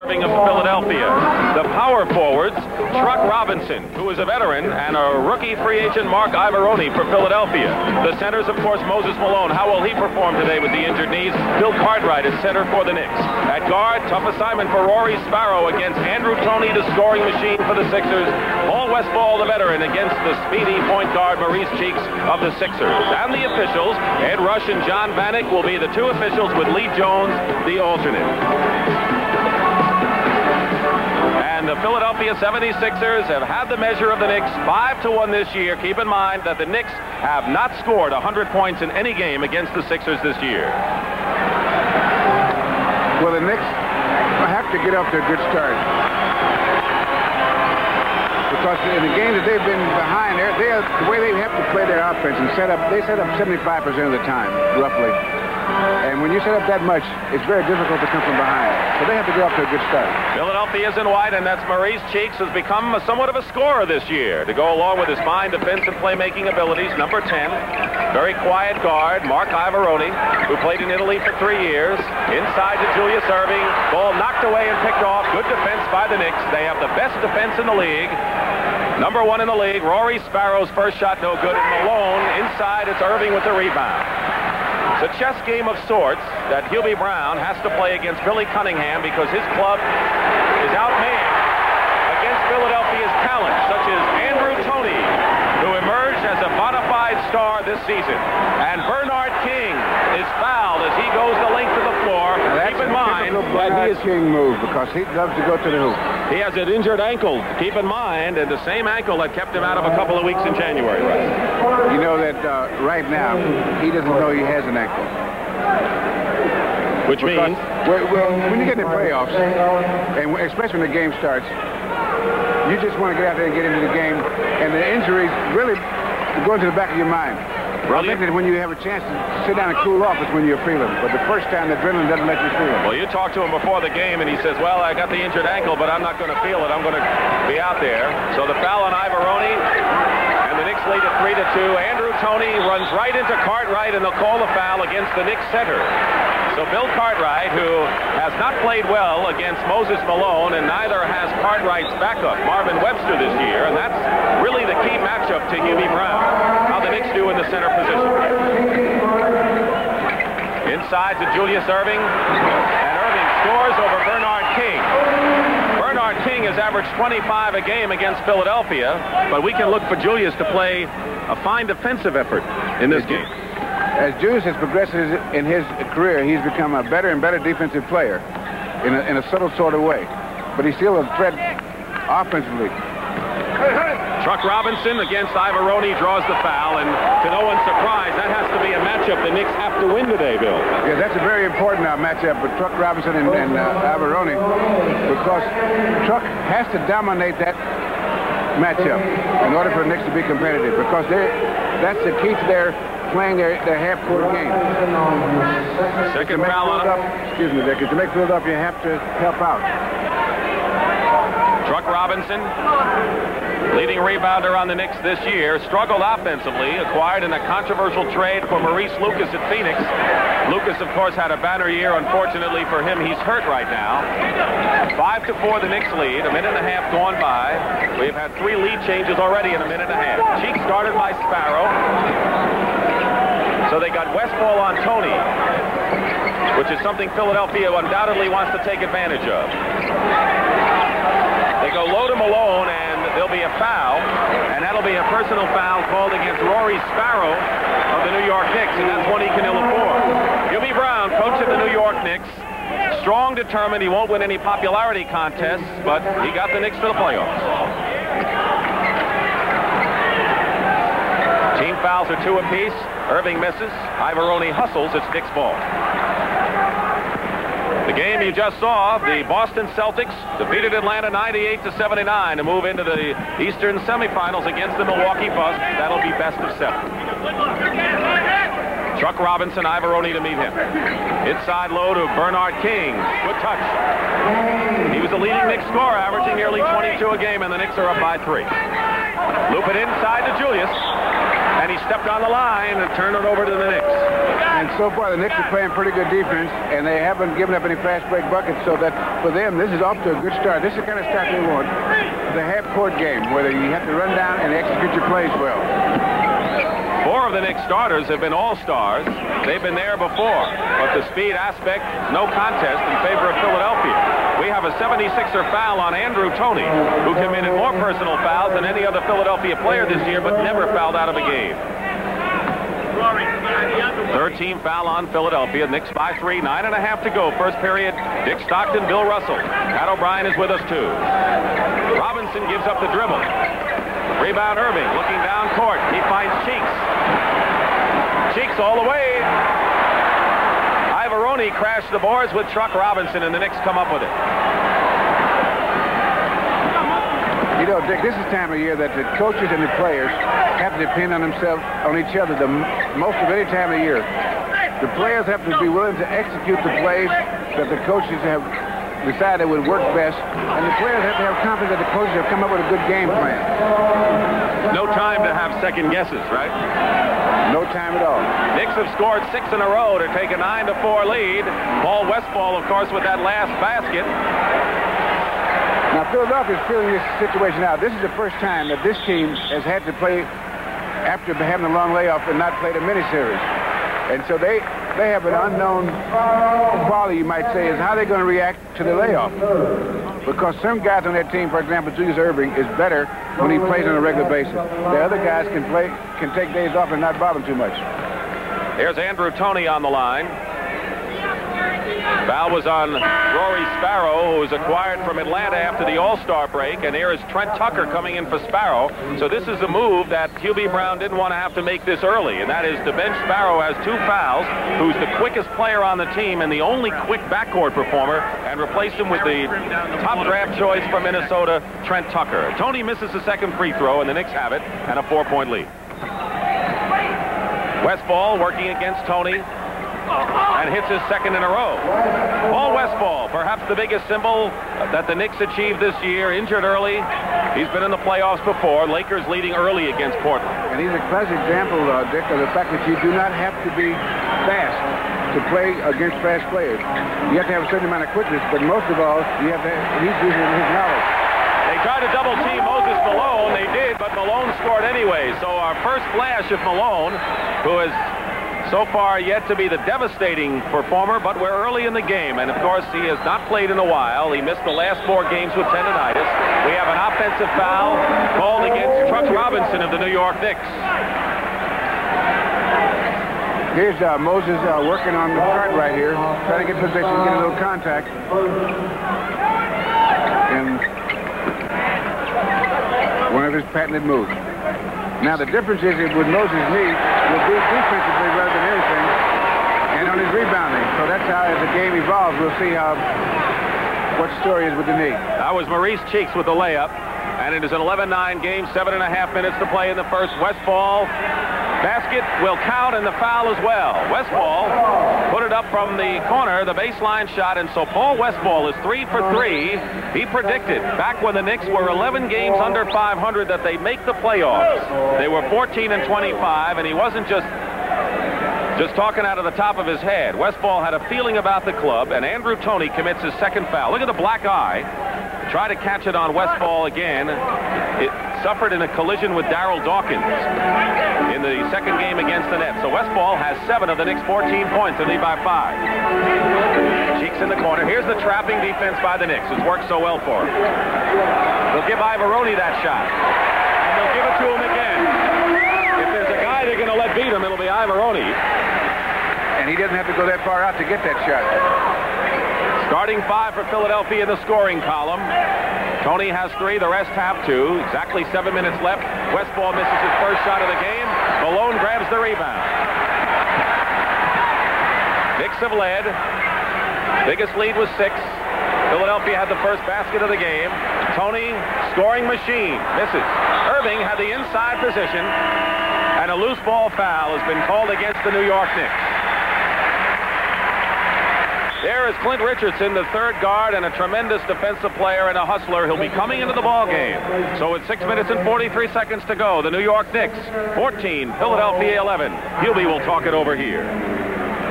Erving of Philadelphia. The power forwards, Truck Robinson, who is a veteran, and a rookie free agent, Mark Ivaroni for Philadelphia. The centers, of course, Moses Malone. How will he perform today with the injured knees? Bill Cartwright is center for the Knicks. At guard, tough assignment for Rory Sparrow against Andrew Toney, the scoring machine for the Sixers. Westphal, the veteran, against the speedy point guard Maurice of the Sixers. And the officials, Ed Rush and John Vanek, will be the two officials with Lee Jones, the alternate. And the Philadelphia 76ers have had the measure of the Knicks 5-1 this year. Keep in mind that the Knicks have not scored 100 points in any game against the Sixers this year. Well, the Knicks have to get off to a good start. Because in the games that they've been behind, the way they have to play their offense and they set up 75% of the time, roughly. And when you set up that much, it's very difficult to come from behind. So they have to get off to a good start. Philadelphia is in white, and that's Maurice, who's become somewhat of a scorer this year, to go along with his fine defense and playmaking abilities. Number 10, very quiet guard, Mark Ivaroni, who played in Italy for 3 years. Inside to Julius Erving. Ball knocked away and picked off. Good defense by the Knicks. They have the best defense in the league. Number 1 in the league. Rory Sparrow's first shot no good. And Malone inside. It's Erving with the rebound. It's a chess game of sorts that Hubie Brown has to play against Billy Cunningham because his club is outmanned against Philadelphia's talent, such as Andrew Toney, who emerged as a bona fide star this season. And Bernard King is fouled as he goes the length of the floor. Keep in mind that he is King move because he loves to go to the hoop. He has an injured ankle, keep in mind, and the same ankle that kept him out of a couple of weeks in January, right? You know that right now, he doesn't know he has an ankle. Which means? Well, when you get in the playoffs, and especially when the game starts, you just want to get out there and get into the game, and the injuries really go into the back of your mind. I think that when you have a chance to sit down and cool off is when you're feeling. But the first time, the adrenaline doesn't let you feel it. Well, you talked to him before the game, and he says, well, I got the injured ankle, but I'm not going to feel it. I'm going to be out there. So the foul on Ivaroni, and the Knicks lead at 3-2. Andrew Toney runs right into Cartwright, and they'll call the foul against the Knicks center. So Bill Cartwright, who has not played well against Moses Malone, and neither has Cartwright's backup, Marvin Webster, this year, and that's really the key matchup to Hubie Brown, how the Knicks do in the center position. Inside to Julius Erving, and Erving scores over Bernard King. Bernard King has averaged 25 a game against Philadelphia, but we can look for Julius to play a fine defensive effort in this game. As Julius has progressed in his career, he's become a better and better defensive player in a subtle sort of way. But he's still a threat offensively. Truck Robinson against Ivaroni draws the foul, and to no one's surprise, that has to be a matchup the Knicks have to win today, Bill. Yeah, that's a very important matchup with Truck Robinson and Ivaroni, because Truck has to dominate that matchup in order for the Knicks to be competitive, because that's the key to their playing their half-court game. Second foul on him. Excuse me, Dick. To make Philadelphia, you have to help out. Truck Robinson, leading rebounder on the Knicks this year, struggled offensively, acquired in a controversial trade for Maurice Lucas at Phoenix. Lucas, of course, had a banner year. Unfortunately for him, he's hurt right now. 5-4 the Knicks lead, a minute and a half gone by. We've had 3 lead changes already in a minute and a half. Cheek started by Sparrow. So they got Westphal on Toney, which is something Philadelphia undoubtedly wants to take advantage of. They go low to Malone, and there'll be a foul, and that'll be a personal foul called against Rory Sparrow of the New York Knicks, and that's one he can ill afford. Hubie Brown, coach of the New York Knicks, strong, determined. He won't win any popularity contests, but he got the Knicks to the playoffs. Team fouls are 2 apiece. Erving misses. Ivaroni hustles. It's Knicks ball. The game you just saw, the Boston Celtics defeated Atlanta 98-79 to move into the Eastern Semifinals against the Milwaukee Bucks. That'll be best of 7. Truck Robinson, Ivaroni to meet him. Inside low to Bernard King. Good touch. He was the leading Knicks scorer, averaging nearly 22 a game, and the Knicks are up by 3. Loop it inside to Julius. And he stepped on the line and turned it over to the Knicks. And so far, the Knicks are playing pretty good defense, and they haven't given up any fast break buckets, so that for them, this is off to a good start. This is the kind of start they want. The half-court game, where you have to run down and execute your plays well. 4 of the Knicks starters have been all-stars. They've been there before, but the speed aspect, no contest in favor of Philadelphia. We have a 76er foul on Andrew Toney, who committed more personal fouls than any other Philadelphia player this year, but never fouled out of a game. 3rd team foul on Philadelphia. Knicks by 3, 9.5 to go. First period, Dick Stockton, Bill Russell. Pat O'Brien is with us too. Robinson gives up the dribble. Rebound Erving, looking down court. He finds Cheeks. Cheeks all the way. Ivaroni crashed the boards with Truck Robinson, and the Knicks come up with it. You know, Dick, this is the time of year that the coaches and the players have to depend on themselves, on each other, the most of any time of year. The players have to be willing to execute the plays that the coaches have decided would work best, and the players have to have confidence that the coaches have come up with a good game plan. No time to have second guesses, right? No time at all. Knicks have scored 6 in a row to take a 9-4 lead. Paul Westphal, of course, with that last basket. Now, Philadelphia is feeling this situation out. This is the first time that this team has had to play after having a long layoff and not played a mini-series. And so they have an unknown quality, you might say, is how they're going to react to the layoff. Because some guys on that team, for example, Julius Erving, is better when he plays on a regular basis. The other guys can take days off and not bother too much. Here's Andrew Toney on the line. Foul was on Rory Sparrow, who was acquired from Atlanta after the All-Star break, and here is Trent Tucker coming in for Sparrow. So this is a move that Hubie Brown didn't want to have to make this early, and that is to bench Sparrow has 2 fouls, who's the quickest player on the team and the only quick backcourt performer, and replace him with the top draft choice from Minnesota, Trent Tucker. Toney misses the second free throw, and the Knicks have it, and a 4-point lead. Westphal working against Toney, and hits his second in a row. Paul Westphal, perhaps the biggest symbol that the Knicks achieved this year, injured early. He's been in the playoffs before. Lakers leading early against Portland. And he's a classic example, Dick, of the fact that you do not have to be fast to play against fast players. You have to have a certain amount of quickness, but most of all, you have to he's using his knowledge. They tried to double team Moses Malone. They did, but Malone scored anyway. So our first flash of Malone, who is so far yet to be the devastating performer, but we're early in the game, and of course he has not played in a while. He missed the last 4 games with tendonitis. We have an offensive foul called against Truck Robinson of the New York Knicks. Here's Moses working on the Cartwright here, trying to get position, get a little contact. And one of his patented moves. Now, the difference is with Moses' knee, will be defensively rather than anything, and on his rebounding. So that's how, as the game evolves, we'll see what the story is with the knee. That was Maurice Cheeks with the layup, and it is an 11-9 game, 7.5 minutes to play in the first. Westphal basket will count, and the foul as well. Westphal put it up from the corner, the baseline shot, and so Paul Westphal is 3 for 3. He predicted back when the Knicks were 11 games under 500 that they'd make the playoffs. They were 14 and 25, and he wasn't just talking out of the top of his head. Westphal had a feeling about the club, and Andrew Toney commits his second foul. Look at the black eye. Try to catch it on Westphal again. It suffered in a collision with Darryl Dawkins in the second game against the Nets. So Westphal has 7 of the Knicks' 14 points and lead by 5. Cheeks in the corner. Here's the trapping defense by the Knicks. It's worked so well for him. They'll give Ivaroni that shot. And they'll give it to him again. If there's a guy they're going to let beat him, it'll be Ivaroni. And he doesn't have to go that far out to get that shot. Starting 5 for Philadelphia in the scoring column. Toney has 3, the rest have 2. Exactly 7 minutes left. Westphal misses his first shot of the game. Malone grabs the rebound. Knicks have led. Biggest lead was 6. Philadelphia had the first basket of the game. Toney, scoring machine, misses. Erving had the inside position, and a loose ball foul has been called against the New York Knicks. There is Clint Richardson, the third guard and a tremendous defensive player and a hustler. He'll be coming into the ball game. So with 6 minutes and 43 seconds to go, the New York Knicks 14, Philadelphia 11. Hubie will talk it over here.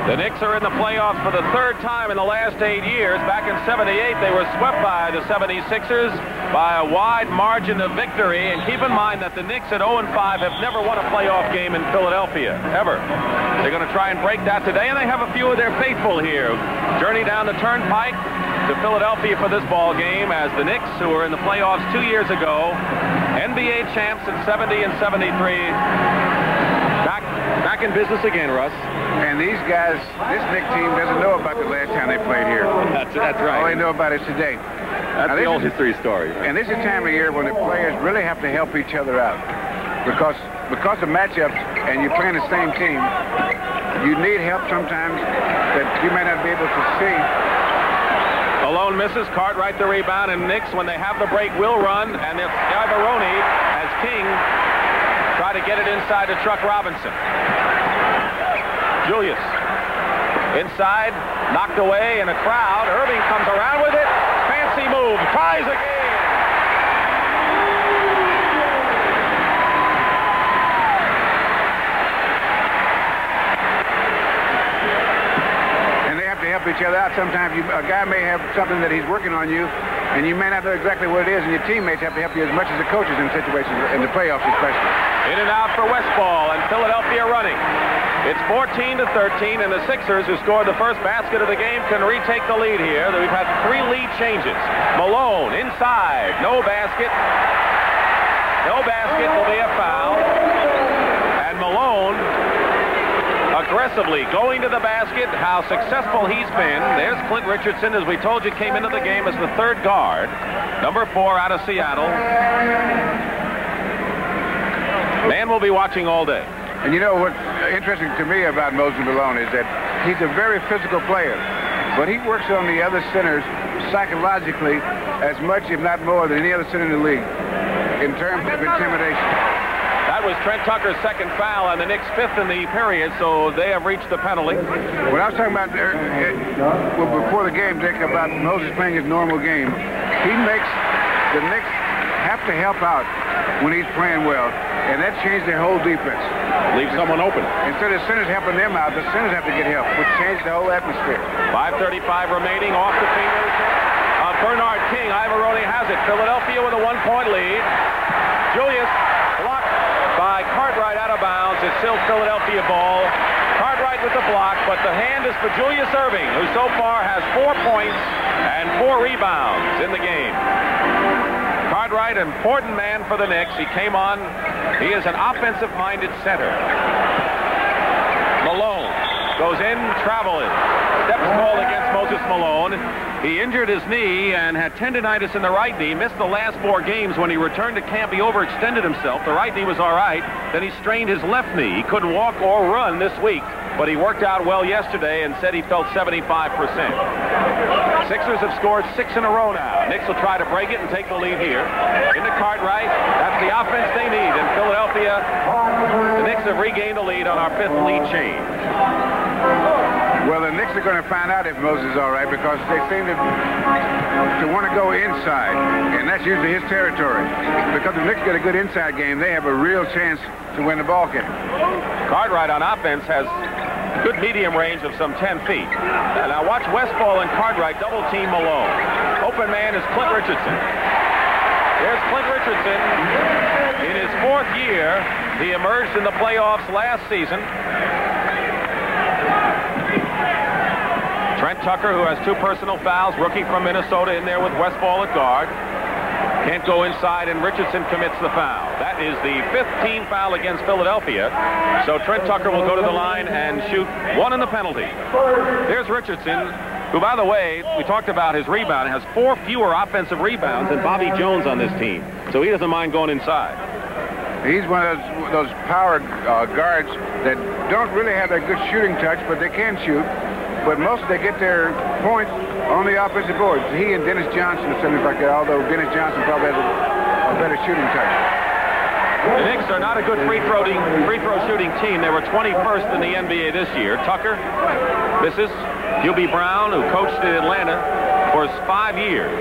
The Knicks are in the playoffs for the third time in the last 8 years. Back in '78, they were swept by the 76ers by a wide margin of victory. And keep in mind that the Knicks at 0-5 have never won a playoff game in Philadelphia, ever. They're going to try and break that today, and they have a few of their faithful here. Journey down the turnpike to Philadelphia for this ball game as the Knicks, who were in the playoffs 2 years ago, NBA champs in '70 and '73, back in business again, Russ. And these guys, this Knicks team doesn't know about the last time they played here. That's right. All they know about is today. That's the old history story. And this is a time of year when the players really have to help each other out. Because of matchups and you're playing the same team, you need help sometimes that you may not be able to see. Malone misses. Cartwright the rebound, and Knicks, when they have the break, will run. And it's Rory as King try to get it inside to Truck Robinson. Julius inside, knocked away in a crowd. Erving comes around with it. Fancy move. Tries again. And they have to help each other out. Sometimes a guy may have something that he's working on you, and you may not know exactly what it is, and your teammates have to help you as much as the coaches in situations, in the playoffs especially. In and out for Westphal, and Philadelphia running. It's 14-13, and the Sixers, who scored the first basket of the game, can retake the lead here. We've had 3 lead changes. Malone inside, no basket. No basket, will be a foul. And Malone aggressively going to the basket. How successful he's been. There's Clint Richardson, as we told you, came into the game as the 3rd guard. Number 4 out of Seattle. Man will be watching all day. And you know what's interesting to me about Moses Malone is that he's a very physical player, but he works on the other centers psychologically as much, if not more, than any other center in the league in terms of intimidation. That was Trent Tucker's 2nd foul, and the Knicks 5th in the period, so they have reached the penalty. When I was talking about before the game, Dick, about Moses playing his normal game, he makes the Knicks have to help out when he's playing well, and that changed their whole defense. Leave someone open. Instead of centers helping them out, the centers have to get help, which changed the whole atmosphere. 5:35 remaining, off the fingers of Bernard King. Rory has it. Philadelphia with a 1-point lead. Julius blocked by Cartwright out of bounds. It's still Philadelphia ball. Cartwright with the block, but the hand is for Julius Erving, who so far has 4 points and 4 rebounds in the game. Cartwright, important man for the Knicks. He came on. He is an offensive-minded center. Malone goes in, traveling. Steps called against Moses Malone. He injured his knee and had tendonitis in the right knee. Missed the last 4 games. When he returned to camp, he overextended himself. The right knee was all right. Then he strained his left knee. He couldn't walk or run this week, but he worked out well yesterday and said he felt 75%. Sixers have scored 6 in a row now. Knicks will try to break it and take the lead here. Into Cartwright. That's the offense they need. In Philadelphia, the Knicks have regained the lead on our 5th lead change. Well, the Knicks are going to find out if Moses is all right, because they seem to want to go inside, and that's usually his territory. Because if the Knicks get a good inside game, they have a real chance to win the ball game. Cartwright on offense has good medium range of some 10 feet. And now watch Westphal and Cartwright double-team Malone. Open man is Clint Richardson. There's Clint Richardson. In his 4th year, he emerged in the playoffs last season. Trent Tucker, who has 2 personal fouls, rookie from Minnesota, in there with Westphal at guard. Can't go inside, and Richardson commits the foul. That is the 5th team foul against Philadelphia. So Trent Tucker will go to the line and shoot 1 in the penalty. There's Richardson, who, by the way, we talked about his rebound, has 4 fewer offensive rebounds than Bobby Jones on this team. So he doesn't mind going inside. He's one of those power guards that don't really have that good shooting touch, but they can shoot. But most of they get their points on the offensive boards. He and Dennis Johnson are something like that, although Dennis Johnson probably has a better shooting touch. The Knicks are not a good free throw shooting team. They were 21st in the NBA this year. Tucker misses. Hubie Brown, who coached in Atlanta for 5 years.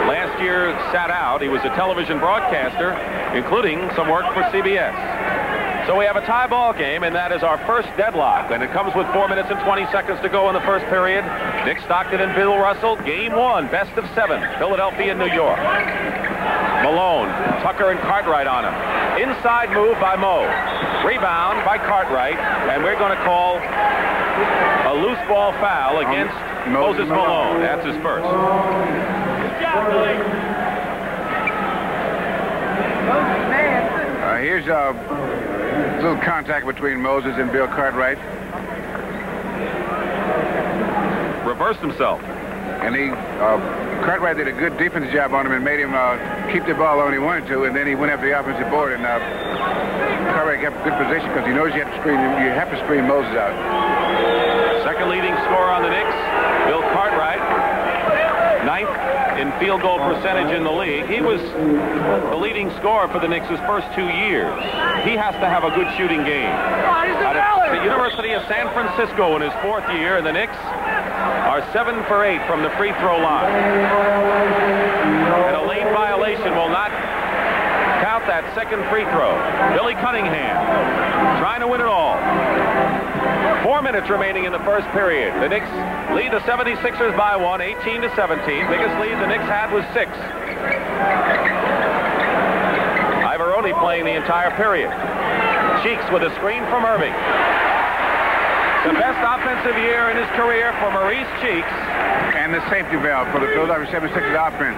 Last year sat out. He was a television broadcaster, including some work for CBS. So we have a tie ball game, and that is our first deadlock. And it comes with 4 minutes and 20 seconds to go in the first period. Nick Stockton and Bill Russell, game 1, best of 7, Philadelphia and New York. Malone, Tucker and Cartwright on him. Inside move by Mo. Rebound by Cartwright, and we're going to call a loose ball foul against Moses Malone. That's his first. Good job, Billy. Here's a little contact between Moses and Bill Cartwright. Reversed himself. And Cartwright did a good defensive job on him and made him keep the ball when he wanted to, and then he went after the offensive board, and Cartwright kept a good position because he knows you have to screen Moses out. Second leading scorer on the Knicks, Bill Cartwright, 9th in field goal percentage in the league. He was the leading scorer for the Knicks his first 2 years. He has to have a good shooting game. At the University of San Francisco in his 4th year, and the Knicks are 7 for 8 from the free throw line. And a lane violation will not count that second free throw. Billy Cunningham trying to win it all. 4 minutes remaining in the first period. The Knicks lead the 76ers by 1, 18-17. Biggest lead the Knicks had was 6. Ivaroni playing the entire period. Cheeks with a screen from Erving. The best offensive year in his career for Maurice Cheeks. And the safety valve for the Philadelphia 76ers offense.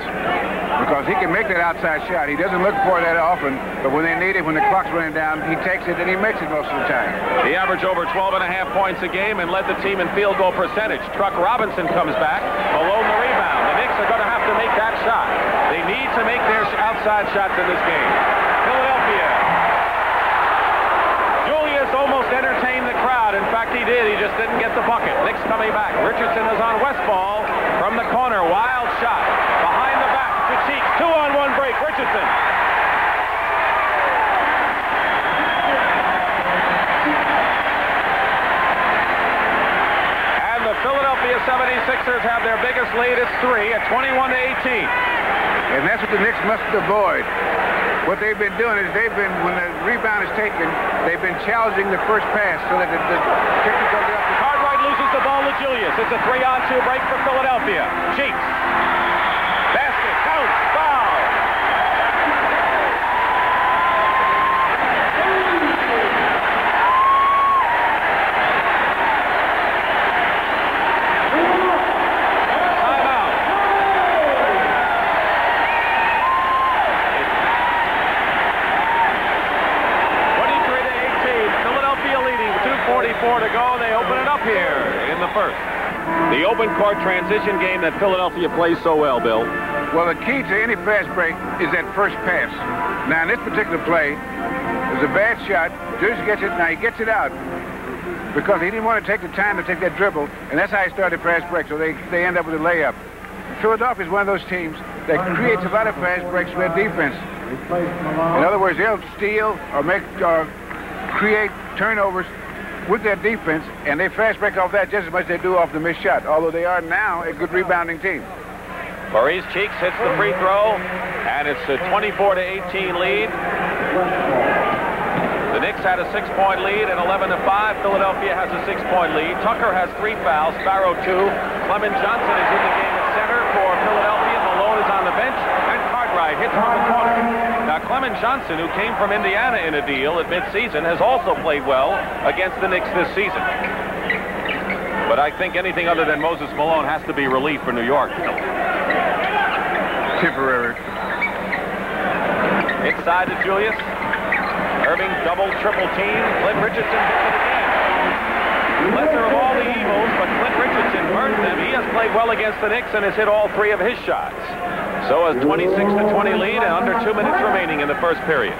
Because he can make that outside shot. He doesn't look for it that often, but when they need it, when the clock's running down, he takes it and he makes it most of the time. He averaged over 12.5 points a game and led the team in field goal percentage. Truck Robinson comes back. Malone the rebound. The Knicks are going to have to make that shot. They need to make their outside shots in this game. Philadelphia. Julius almost entertained the crowd. In fact, he did. He just didn't get the bucket. Knicks coming back. Richardson is on Westphal from the corner. Wild shot. Behind the back to Cheeks. 2-on-1 break. Richardson. And the Philadelphia 76ers have their biggest lead. It's 3 at 21-18. And that's what the Knicks must avoid. What they've been doing is when the rebound is taken, they've been challenging the first pass so that the kicker goes up. Cartwright loses the ball to Julius. It's a 3-on-2 break for Philadelphia. Cheeks. Basket. Count. Foul. To go, they open it up here in the first. The open court transition game that Philadelphia plays so well, Bill. Well, the key to any fast break is that first pass. Now, in this particular play, it was a bad shot. Julius gets it. Now, he gets it out because he didn't want to take the time to take that dribble, and that's how he started fast break, so they end up with a layup. Philadelphia is one of those teams that creates a lot of fast breaks with their defense. In other words, they'll steal or create turnovers with their defense, and they fast break off that just as much as they do off the missed shot, although they are now a good rebounding team. Maurice Cheeks hits the free throw, and it's a 24-18 lead. The Knicks had a 6-point lead, and 11-5. Philadelphia has a 6-point lead. Tucker has 3 fouls, Sparrow 2. Clement Johnson is in the game at center for Philadelphia. Malone is on the bench, and Cartwright hits from the corner. Now, Clement Johnson, who came from Indiana in a deal at midseason, has also played well against the Knicks this season. But I think anything other than Moses Malone has to be relief for New York. Temporary. Inside to Julius. Erving double, triple team. Clint Richardson hits it again. Lesser of all the evils, but Clint Richardson burns them. He has played well against the Knicks and has hit all 3 of his shots. So a 26-20 lead and under 2 minutes remaining in the first period.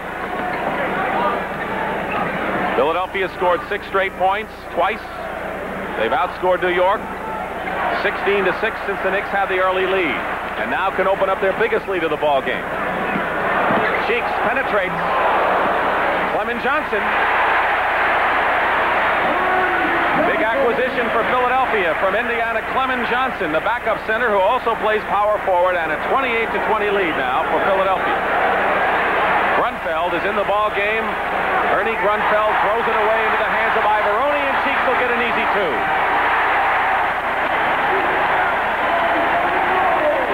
Philadelphia scored 6 straight points twice. They've outscored New York 16-6 since the Knicks had the early lead, and now can open up their biggest lead of the ball game. Cheeks penetrates. Clement Johnson. Big acquisition for Philadelphia from Indiana, Clement Johnson, the backup center who also plays power forward, and a 28-20 lead now for Philadelphia. Grunfeld is in the ball game. Ernie Grunfeld throws it away into the hands of Ivaroni, and Cheeks will get an easy 2.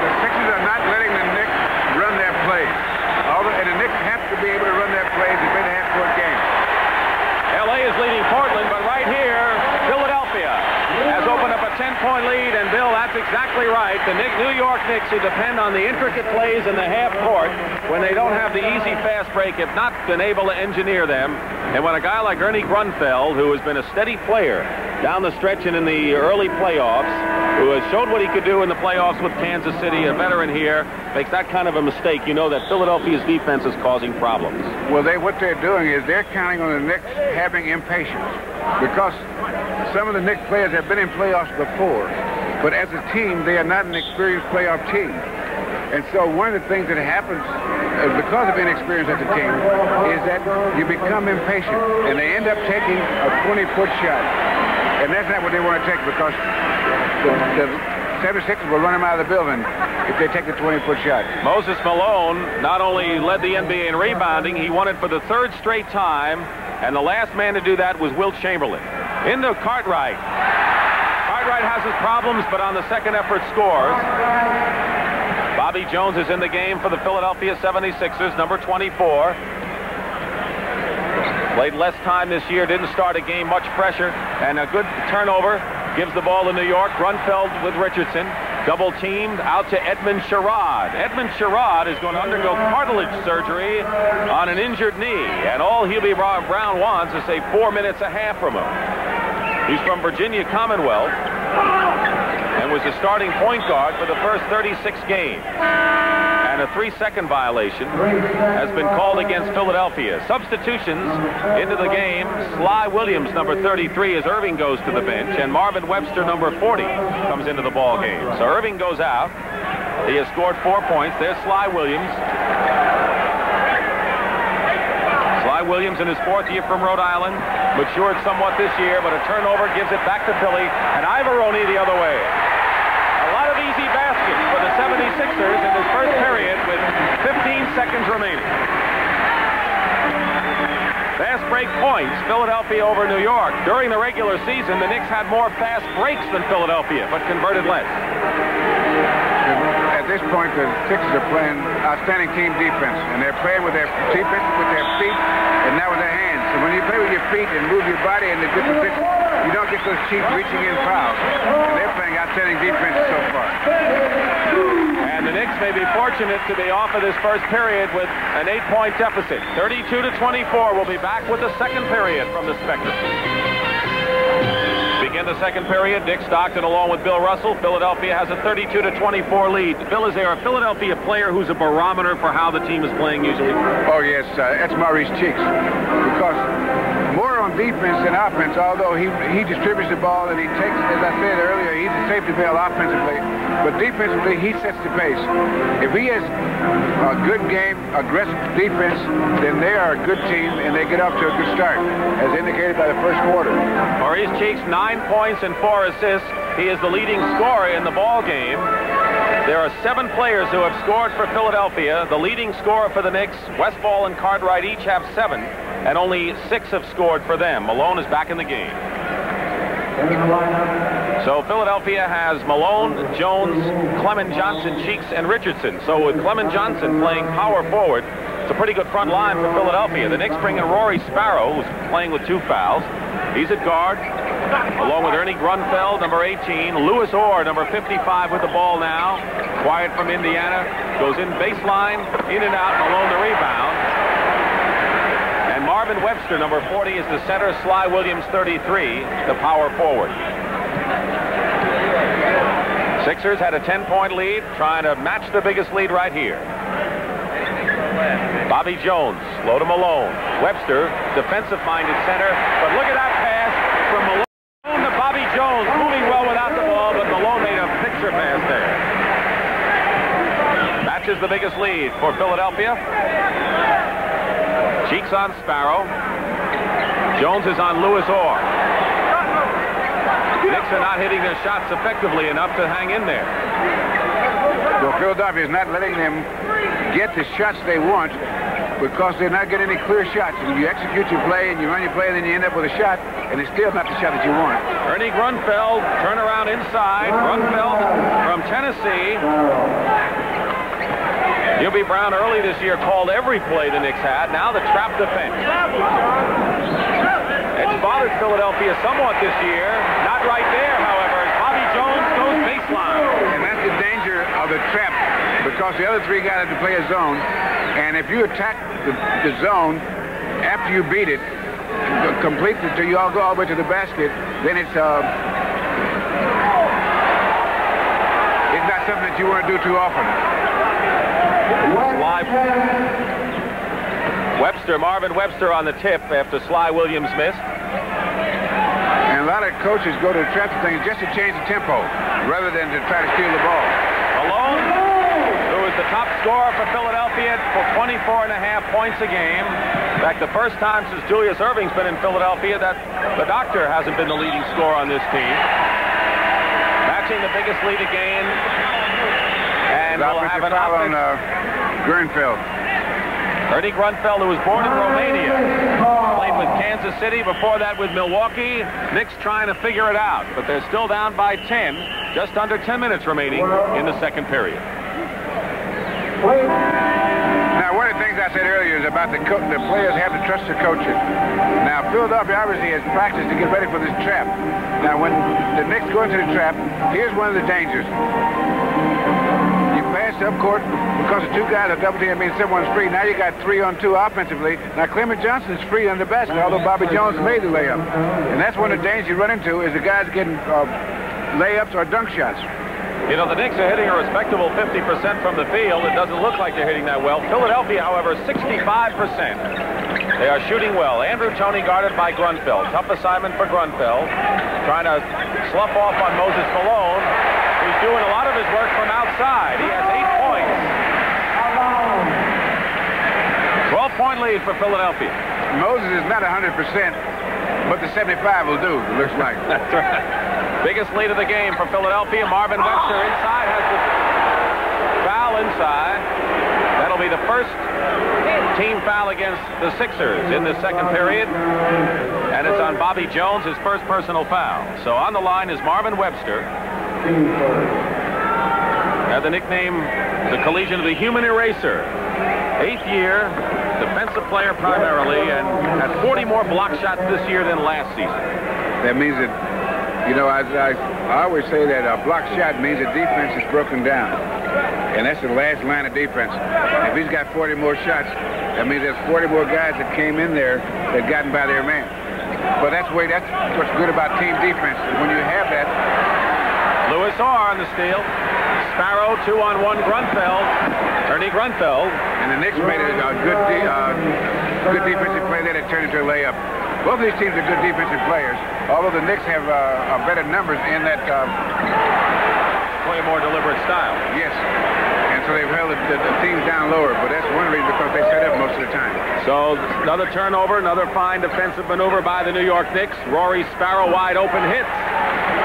The Sixers are not letting the Knicks run their plays. And the Knicks have to be able to run their plays to win a half-court game. L.A. is leading Portland, but right here, Philadelphia has opened up a 10-point lead, and Bill, that's exactly right. The New York Knicks, who depend on the intricate plays in the half court when they don't have the easy fast break, have not been able to engineer them. And when a guy like Ernie Grunfeld, who has been a steady player down the stretch and in the early playoffs, who has showed what he could do in the playoffs with Kansas City, a veteran here, makes that kind of a mistake, you know that Philadelphia's defense is causing problems. Well, what they're doing is they're counting on the Knicks having impatience, because some of the Knicks players have been in playoffs before, but as a team, they are not an experienced playoff team. And so one of the things that happens because of inexperience as a team is that you become impatient, and they end up taking a 20-foot shot. And that's not what they want to take, because the 76ers will run them out of the building if they take the 20-foot shot. Moses Malone not only led the NBA in rebounding, he won it for the 3rd straight time, and the last man to do that was Wilt Chamberlain. Into Cartwright. Cartwright has his problems, but on the second effort scores. Bobby Jones is in the game for the Philadelphia 76ers, number 24. Played less time this year, didn't start a game, much pressure, and a good turnover. Gives the ball to New York. Grunfeld with Richardson. Double teamed out to Edmond Sherrod. Edmond Sherrod is going to undergo cartilage surgery on an injured knee, and all Hubie Brown wants is, say, 4 minutes a half from him. He's from Virginia Commonwealth and was the starting point guard for the first 36 games. And a 3-second violation has been called against Philadelphia. Substitutions into the game. Sly Williams, number 33, as Erving goes to the bench, and Marvin Webster, number 40, comes into the ball game. So Erving goes out. He has scored 4 points. There's Sly Williams. Sly Williams in his 4th year from Rhode Island. Matured somewhat this year, but a turnover gives it back to Philly, and Ivaroni the other way. A lot of easy baskets for the 76ers in this first period with 15 seconds remaining. Fast break points, Philadelphia over New York. During the regular season, the Knicks had more fast breaks than Philadelphia, but converted less. At this point, the Sixers are playing outstanding team defense, and they're playing with their defense with their feet and not with their hands. So when you play with your feet and move your body in the different positions, you don't get those cheap reaching in fouls. And they're playing outstanding defense so far. And the Knicks may be fortunate to be off of this first period with an 8-point deficit. 32-24. We'll be back with the second period from the Spectrum. Begin the second period. Dick Stockton along with Bill Russell. Philadelphia has a 32-24 lead. Bill, is there a Philadelphia player who's a barometer for how the team is playing usually? Oh, yes. That's Maurice Cheeks. Because more on defense than offense, although he distributes the ball and he takes, as I said earlier, he's a safety valve offensively. But defensively, he sets the pace. If he has a good game, aggressive defense, then they are a good team and they get off to a good start, as indicated by the first quarter. Maurice Cheeks, 9 points and 4 assists. He is the leading scorer in the ball game. There are 7 players who have scored for Philadelphia. The leading scorer for the Knicks, Westphal and Cartwright, each have 7, and only 6 have scored for them. Malone is back in the game. So Philadelphia has Malone, Jones, Clement Johnson, Cheeks, and Richardson. So with Clement Johnson playing power forward, it's a pretty good front line for Philadelphia. The Knicks bring in Rory Sparrow, who's playing with 2 fouls. He's at guard, along with Ernie Grunfeld, number 18. Louis Orr, number 55, with the ball now. Quiet from Indiana. Goes in baseline, in and out, Malone the rebound. And Marvin Webster, number 40, is the center. Sly Williams, 33, the power forward. Sixers had a 10-point lead, trying to match the biggest lead right here. Bobby Jones, low to Malone. Webster, defensive-minded center, but look at that pass from Malone to Bobby Jones, moving well without the ball, but Malone made a picture pass there. Matches the biggest lead for Philadelphia. Cheeks on Sparrow. Jones is on Louis Orr. Knicks are not hitting their shots effectively enough to hang in there. Well, Philadelphia is not letting them get the shots they want because they're not getting any clear shots. You execute your play and you run your play, and then you end up with a shot, and it's still not the shot that you want. Ernie Grunfeld, turnaround inside. Grunfeld from Tennessee. Hubie Brown early this year called every play the Knicks had. Now the trap defense. It's bothered Philadelphia somewhat this year. Not right there, however, as Bobby Jones goes baseline. And that's the danger of the trap, because the other three guys have to play a zone. And if you attack the zone after you beat it, complete it till you all go all the way to the basket, then it's not something that you want to do too often. Marvin Webster on the tip after Sly Williams missed. And a lot of coaches go to the trap thing just to change the tempo rather than to try to steal the ball. Malone, who is the top scorer for Philadelphia for 24.5 points a game. In fact, the first time since Julius Erving's been in Philadelphia that the doctor hasn't been the leading scorer on this team. Matching the biggest lead again. And we'll have an foul on Grunfeld. Ernie Grunfeld, who was born in Romania, played with Kansas City, before that with Milwaukee. Knicks trying to figure it out, but they're still down by 10, just under 10 minutes remaining in the second period. Now, one of the things I said earlier is about the players have to trust their coaches. Now, Philadelphia obviously has practiced to get ready for this trap. Now, when the Knicks go into the trap, here's one of the dangers. Up court, because the two guys are double team, means someone's free. Now you got 3-on-2 offensively. Now Clement Johnson's free under the basket, although Bobby Jones made the layup. And that's one of the dangers you run into, is the guys getting layups or dunk shots. You know, the Knicks are hitting a respectable 50% from the field. It doesn't look like they're hitting that well. Philadelphia, however, 65%. They are shooting well. Andrew Toney guarded by Grunfeld. Tough assignment for Grunfeld. Trying to slough off on Moses Malone, who's doing a lot of his work from outside. He has 8 points. 12-point lead for Philadelphia. Moses is not 100%, but the 75 will do, it looks like. That's right. Biggest lead of the game for Philadelphia. Marvin Webster inside has the foul inside. That'll be the first team foul against the Sixers in the second period. And it's on Bobby Jones, his first personal foul. So on the line is Marvin Webster. Had the nickname, the collegian of the human eraser. 8th year, defensive player primarily, and had 40 more block shots this year than last season. That means that, you know, I always say that a block shot means the defense is broken down. And that's the last line of defense. If he's got 40 more shots, that means there's 40 more guys that came in there that gotten by their man. But that's what's good about team defense. When you have that. Lewis Orr on the steal. Sparrow, 2-on-1 Grunfeld. Ernie Grunfeld. And the Knicks made a good defensive play there that turned into a layup. Both of these teams are good defensive players, although the Knicks have better numbers in that play a more deliberate style. Yes. And so they've held the teams down lower, but that's one reason, because they set up most of the time. So another turnover, another fine defensive maneuver by the New York Knicks. Rory Sparrow wide open hits.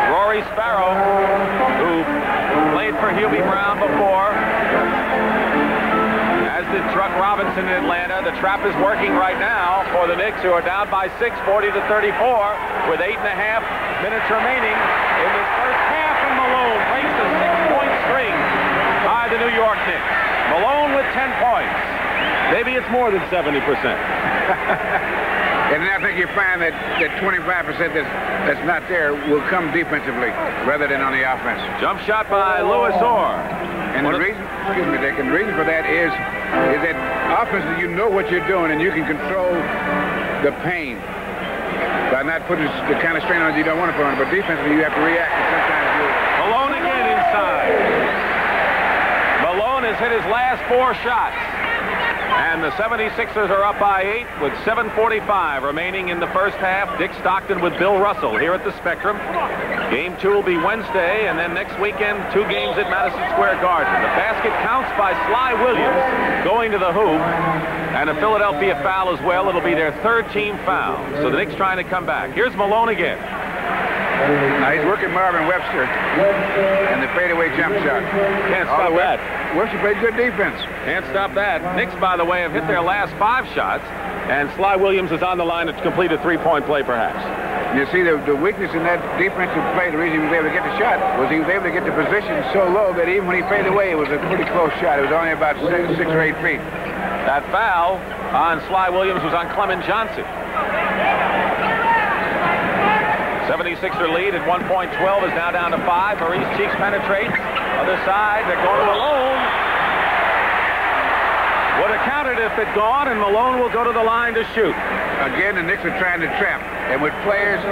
Rory Sparrow, who played for Hubie Brown before, as did Truck Robinson in Atlanta. The trap is working right now for the Knicks, who are down by 6, 40-34, with 8.5 minutes remaining in this first half. And Malone breaks a 6-point string by the New York Knicks. Malone with 10 points. Maybe it's more than 70%. And then I think you find that 25% that's not there will come defensively rather than on the offense. Jump shot by Lewis Orr. And the reason, excuse me, Dick, and the reason for that is that offensively you know what you're doing and you can control the pain by not putting the kind of strain on it you don't want to put on it. But defensively you have to react, and sometimes you. Malone again inside. Malone has hit his last 4 shots. And the 76ers are up by 8 with 7:45 remaining in the first half. Dick Stockton with Bill Russell here at the Spectrum. Game 2 will be Wednesday, and then next weekend, 2 games at Madison Square Garden. The basket counts by Sly Williams going to the hoop, and a Philadelphia foul as well. It'll be their 3rd team foul. So the Knicks trying to come back. Here's Malone again. Now he's working Marvin Webster and the fadeaway jump shot. Can't stop that. Webster played good defense. Can't stop that. Knicks, by the way, have hit their last 5 shots, and Sly Williams is on the line to complete a 3-point play, perhaps. You see, the weakness in that defensive play, the reason he was able to get the shot was he was able to get the position so low that even when he faded away, it was a pretty close shot. It was only about 6 or 8 feet. That foul on Sly Williams was on Clement Johnson. 76er lead at 1.12 is now down to 5. Maurice Cheeks penetrates. Other side, they're going to Malone. Would have counted if it gone, and Malone will go to the line to shoot. Again, the Knicks are trying to trap. And with players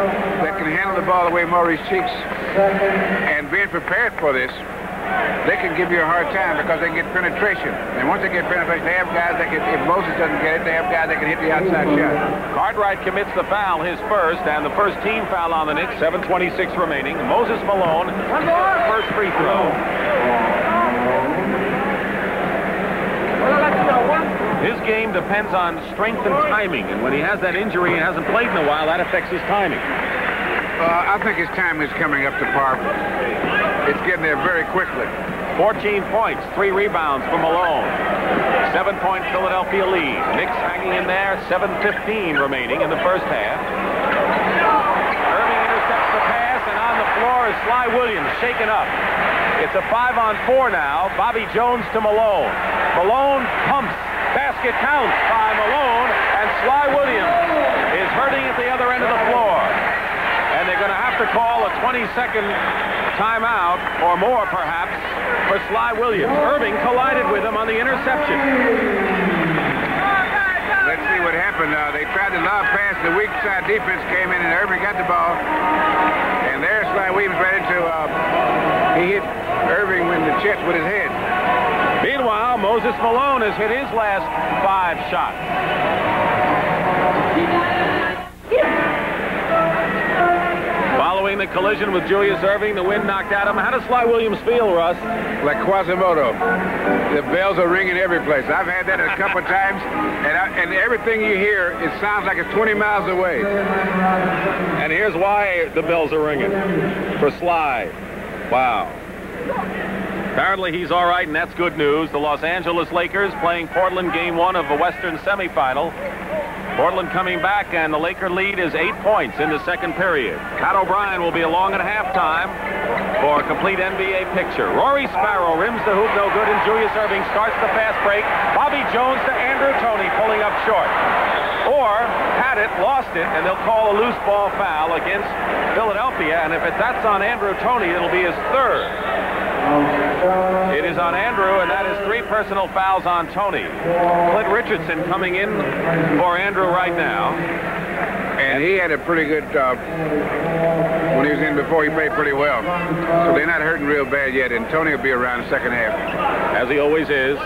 that can handle the ball the way Maurice Cheeks and being prepared for this, they can give you a hard time because they get penetration. And once they get penetration, they have guys that can, if Moses doesn't get it, they have guys that can hit the outside shot. Cartwright commits the foul, his first, and the first team foul on the Knicks, 7:26 remaining. Moses Malone, first free throw. His game depends on strength and timing, and when he has that injury and hasn't played in a while, that affects his timing. I think his time is coming up to par. It's getting there very quickly. 14 points, 3 rebounds for Malone. 7-point Philadelphia lead. Knicks hanging in there, 7:15 remaining in the first half. Erving intercepts the pass, and on the floor is Sly Williams, shaken up. It's a 5-on-4 now. Bobby Jones to Malone. Malone pumps. Basket counts by Malone, and Sly Williams is hurting at the other end of the floor. And they're going to have to call a 20-second timeout, or more perhaps, for Sly Williams. Erving collided with him on the interception. Let's see what happened. They tried to lob pass. The weak side defense came in, and Erving got the ball. And there's Sly Williams right into, he hit Erving in the chest with his head. Meanwhile, Moses Malone has hit his last 5 shots. Following the collision with Julius Erving, the wind knocked at him. How does Sly Williams feel, Russ? Like Quasimodo. The bells are ringing every place. I've had that a couple of times, and everything you hear, it sounds like it's 20 miles away. And here's why the bells are ringing. For Sly. Wow. Apparently he's all right, and that's good news. The Los Angeles Lakers playing Portland Game 1 of the Western Semifinal. Portland coming back, and the Laker lead is 8 points in the second period. Pat O'Brien will be along at halftime for a complete NBA picture. Rory Sparrow rims the hoop, no good, and Julius Erving starts the fast break. Bobby Jones to Andrew Toney, pulling up short. Or had it, lost it, and they'll call a loose ball foul against Philadelphia, and if that's on Andrew Toney, it'll be his third. It is on Andrew, and that is 3 personal fouls on Toney. Clint Richardson coming in for Andrew right now. And he had a pretty good, when he was in before, he played pretty well. So they're not hurting real bad yet, and Toney will be around the second half. As he always is.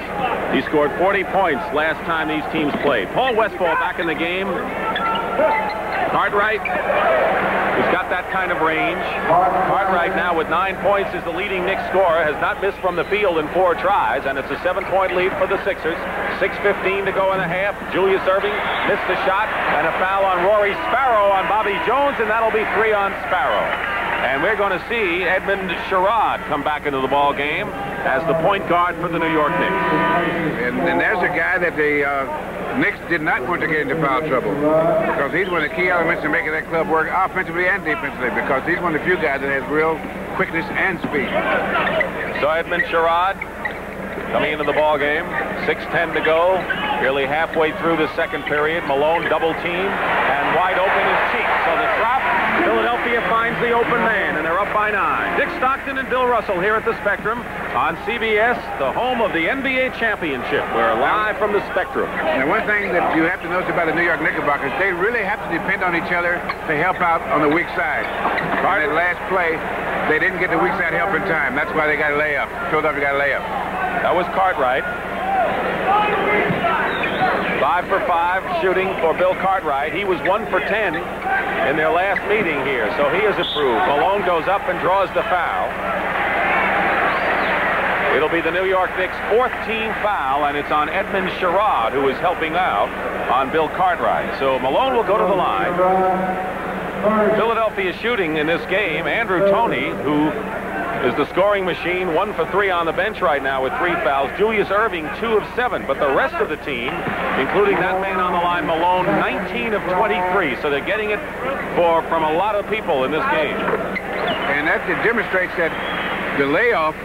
He scored 40 points last time these teams played. Paul Westphal back in the game. Cartwright, who's got that kind of range. Cartwright now with 9 points is the leading Knicks scorer, has not missed from the field in 4 tries, and it's a 7-point lead for the Sixers. 6:15 to go in the half. Julius Erving missed the shot, and a foul on Rory Sparrow on Bobby Jones, and that'll be 3 on Sparrow. And we're going to see Edmund Sherrod come back into the ball game as the point guard for the New York Knicks. And there's a guy that the Knicks did not want to get into foul trouble, because he's one of the key elements in making that club work offensively and defensively, because he's one of the few guys that has real quickness and speed. So Edmund Sherrod coming into the ball game. 6:10 to go, nearly halfway through the second period. Malone double team, and wide open is Cheeks. So the drop, Philadelphia finds the open man, and they're up by 9. Dick Stockton and Bill Russell here at the Spectrum on CBS, the home of the NBA Championship. We're live from the Spectrum. And one thing that you have to notice about the New York Knickerbockers, they really have to depend on each other to help out on the weak side. On that last play, they didn't get the weak side help in time. That's why they got a layup. Philadelphia got a layup. That was Cartwright. 5 for 5 shooting for Bill Cartwright. He was 1 for 10 in their last meeting here, so he is approved. Malone goes up and draws the foul. It'll be the New York Knicks' 4th team foul, and it's on Edmund Sherrod, who is helping out on Bill Cartwright. So Malone will go to the line. Philadelphia shooting in this game, Andrew Toney, who is the scoring machine, 1 for 3 on the bench right now with 3 fouls. Julius Erving, 2 of 7. But the rest of the team, including that man on the line, Malone, 19 of 23. So they're getting it from a lot of people in this game. And that demonstrates that the layoff,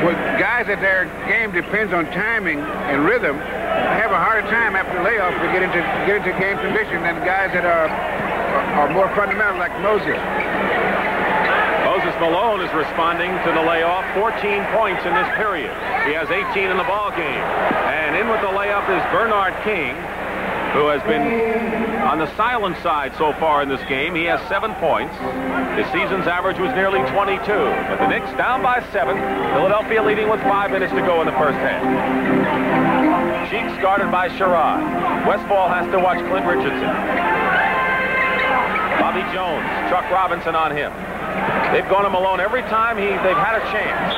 with guys that their game depends on timing and rhythm, have a harder time after the layoff to get into game condition than guys that are more fundamental, like Moses. Malone is responding to the layoff. 14 points in this period. He has 18 in the ball game. And in with the layup is Bernard King, who has been on the silent side so far in this game. He has 7 points. His season's average was nearly 22. But the Knicks down by 7. Philadelphia leading with 5 minutes to go in the first half. Cheeks guarded by Sherrod. Westphal has to watch Clint Richardson. Bobby Jones, Chuck Robinson on him. They've gone to Malone every time they've had a chance.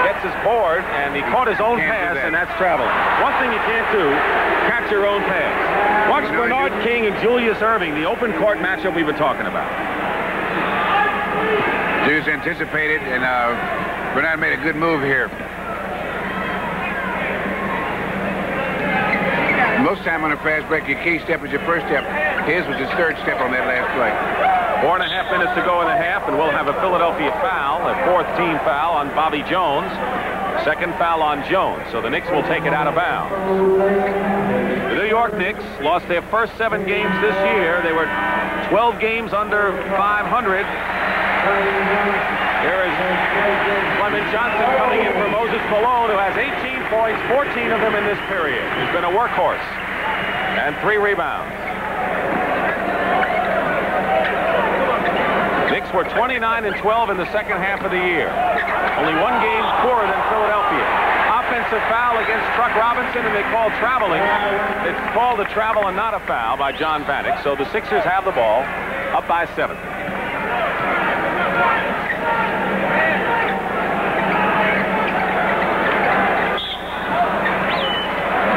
Gets his board, and he caught his own pass, and that's traveling. One thing you can't do, catch your own pass. Watch Bernard King and Julius Erving, the open court matchup we've been talking about. Julius anticipated, and Bernard made a good move here. Most time on a fast break, your key step is your first step. His was his third step on that last play. 4.5 minutes to go in the half, and we'll have a Philadelphia foul, a 4th team foul on Bobby Jones, 2nd foul on Jones. So the Knicks will take it out of bounds. The New York Knicks lost their first 7 games this year. They were 12 games under 500. Here is Clement Johnson coming in for Moses Malone, who has 18 points, 14 of them in this period. He's been a workhorse. And 3 rebounds. Knicks were 29 and 12 in the second half of the year. Only 1 game poorer than Philadelphia. Offensive foul against Truck Robinson, and they call traveling. It's called a travel and not a foul by John Vanek. So the Sixers have the ball, up by 7.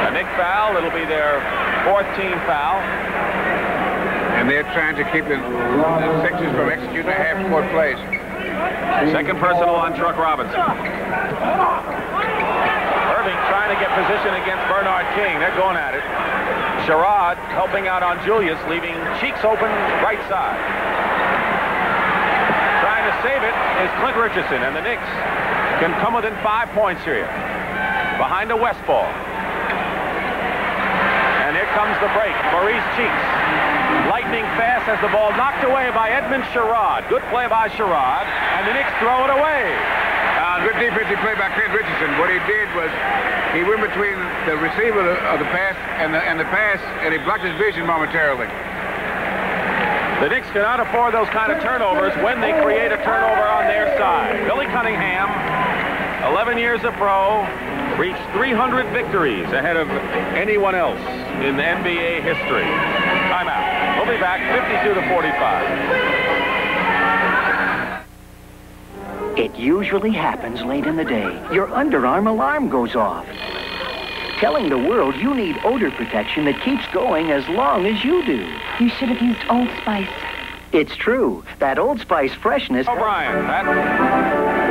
A Knick foul. It'll be their 4th team foul. And they're trying to keep the Sixers from executing a half-court plays. Second personal on Truck Robinson. Erving trying to get position against Bernard King. They're going at it. Sherrod helping out on Julius, leaving Cheeks open right side. Trying to save it is Clint Richardson, and the Knicks can come within 5 points here. Behind the Westphal. And here comes the break. Maurice Cheeks. Lightning fast as the ball knocked away by Edmund Sherrod. Good play by Sherrod, and the Knicks throw it away. Good defensive play by Clint Richardson. What he did was he went between the receiver of the pass and the pass, and he blocked his vision momentarily. The Knicks cannot afford those kind of turnovers when they create a turnover on their side. Billy Cunningham, 11 years a pro, reached 300 victories ahead of anyone else in the NBA history. Timeout. We'll be back 52 to 45. It usually happens late in the day. Your underarm alarm goes off, telling the world you need odor protection that keeps going as long as you do. You should have used Old Spice. It's true. That Old Spice freshness... O'Brien,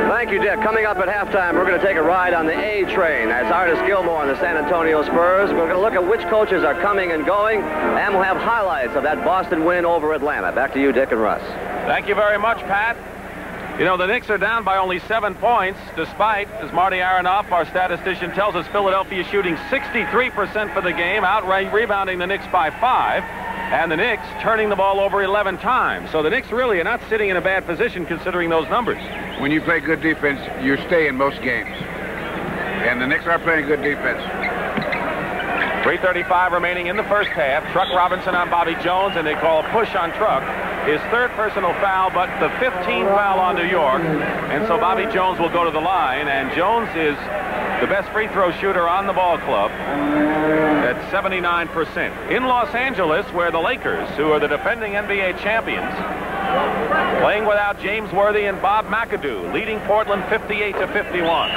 Thank you, Dick. Coming up at halftime, we're going to take a ride on the A train. That's Artis Gilmore and the San Antonio Spurs. We're going to look at which coaches are coming and going, and we'll have highlights of that Boston win over Atlanta. Back to you, Dick and Russ. Thank you very much, Pat. You know, the Knicks are down by only 7 points, despite, as Marty Aronoff, our statistician, tells us, Philadelphia shooting 63% for the game, out-rebounding the Knicks by 5, and the Knicks turning the ball over 11 times. So the Knicks really are not sitting in a bad position considering those numbers. When you play good defense, you stay in most games. And the Knicks are playing good defense. 3:35 remaining in the first half. Truck Robinson on Bobby Jones, and they call a push on Truck. His 3rd personal foul, but the 15th foul on New York. And so Bobby Jones will go to the line, and Jones is the best free throw shooter on the ball club at 79%. In Los Angeles, where the Lakers, who are the defending NBA champions, playing without James Worthy and Bob McAdoo, leading Portland 58 to 51.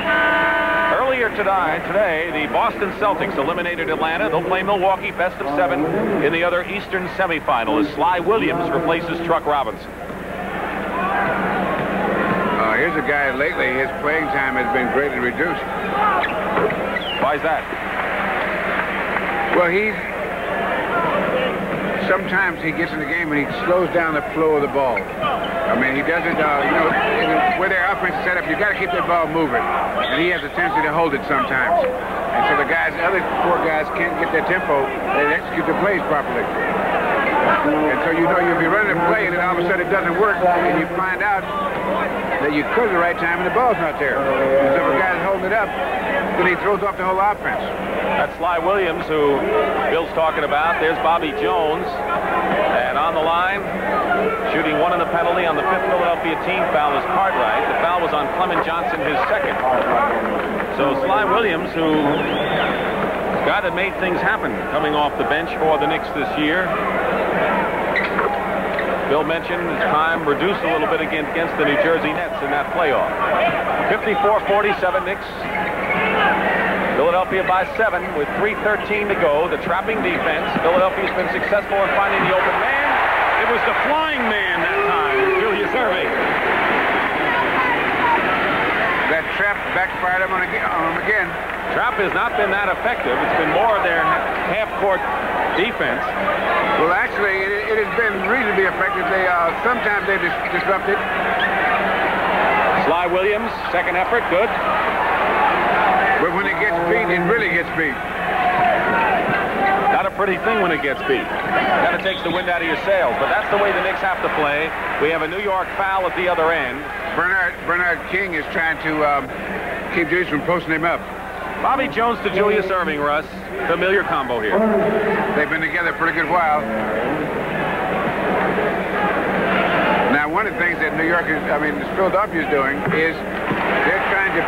Early earlier today, the Boston Celtics eliminated Atlanta. They'll play Milwaukee best of 7 in the other Eastern semifinal as Sly Williams replaces Truck Robinson. Here's a guy lately, his playing time has been greatly reduced. Why is that? Well, sometimes he gets in the game and he slows down the flow of the ball. I mean, he does it, where their offense is set up, you got to keep that ball moving. And he has a tendency to hold it sometimes. And so the other 4 guys can't get their tempo and execute the plays properly. And so you'll be running a play and then all of a sudden it doesn't work and you find out that you could at the right time and the ball's not there. And so if a guy's holding it up, then he throws off the whole offense. That's Sly Williams, who Bill's talking about. There's Bobby Jones. And on the line, shooting 1 in the penalty on the 5th Philadelphia team foul is Cartwright. The foul was on Clement Johnson, his 2nd. So Sly Williams, who the guy that made things happen coming off the bench for the Knicks this year. Bill mentioned his time reduced a little bit against the New Jersey Nets in that playoff. 54-47 Knicks. Philadelphia by 7 with 3:13 to go. The trapping defense. Philadelphia's been successful in finding the open man. It was the flying man that time, Julius Erving. That trap backfired on him again. Trap has not been that effective. It's been more of their half-court defense. Well, actually, it has been reasonably effective. Sometimes they disrupt it. Sly Williams, 2nd effort, good. But when it gets beat, it really gets beat. Not a pretty thing when it gets beat. Kind of takes the wind out of your sails, but that's the way the Knicks have to play. We have a New York foul at the other end. Bernard King is trying to keep Julius from posting him up. Bobby Jones to Julius Erving, Russ. Familiar combo here. They've been together for a good while. Now, one of the things that Philadelphia is doing is they're trying to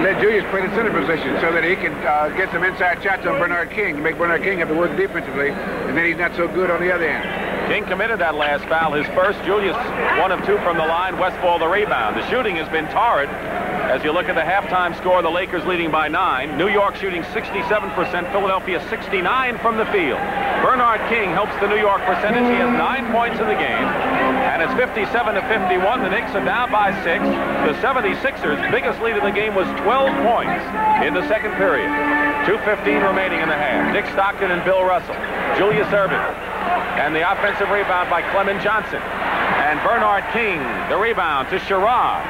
let Julius play the center position so that he can get some inside shots on Bernard King to make Bernard King have to work defensively, and then he's not so good on the other end. King committed that last foul, his first. Julius 1 of 2 from the line. Westphal the rebound. The shooting has been torrid. As you look at the halftime score, the Lakers leading by 9. New York shooting 67%, Philadelphia 69 from the field. Bernard King helps the New York percentage. He has 9 points in the game. And it's 57-51. The Knicks are down by 6. The 76ers' biggest lead in the game was 12 points in the 2nd period. 2:15 remaining in the half. Dick Stockton and Bill Russell. Julius Erving. And the offensive rebound by Clement Johnson. And Bernard King, the rebound to Sherrod.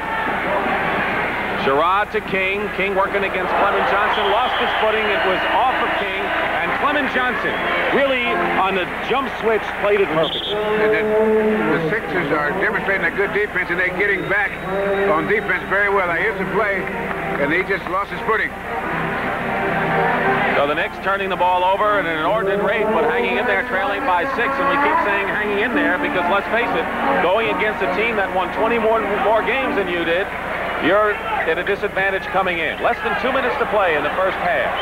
Sherrod to King. King working against Clement Johnson. Lost his footing. It was off of King. And Clement Johnson really on the jump switch played it perfect. And the Sixers are demonstrating a good defense, and they're getting back on defense very well. Now here's the play, and he just lost his footing. So the Knicks turning the ball over at an inordinate rate, but hanging in there, trailing by 6. And we keep saying hanging in there because, let's face it, going against a team that won 20 more games than you did, you're at a disadvantage coming in. Less than 2 minutes to play in the first half.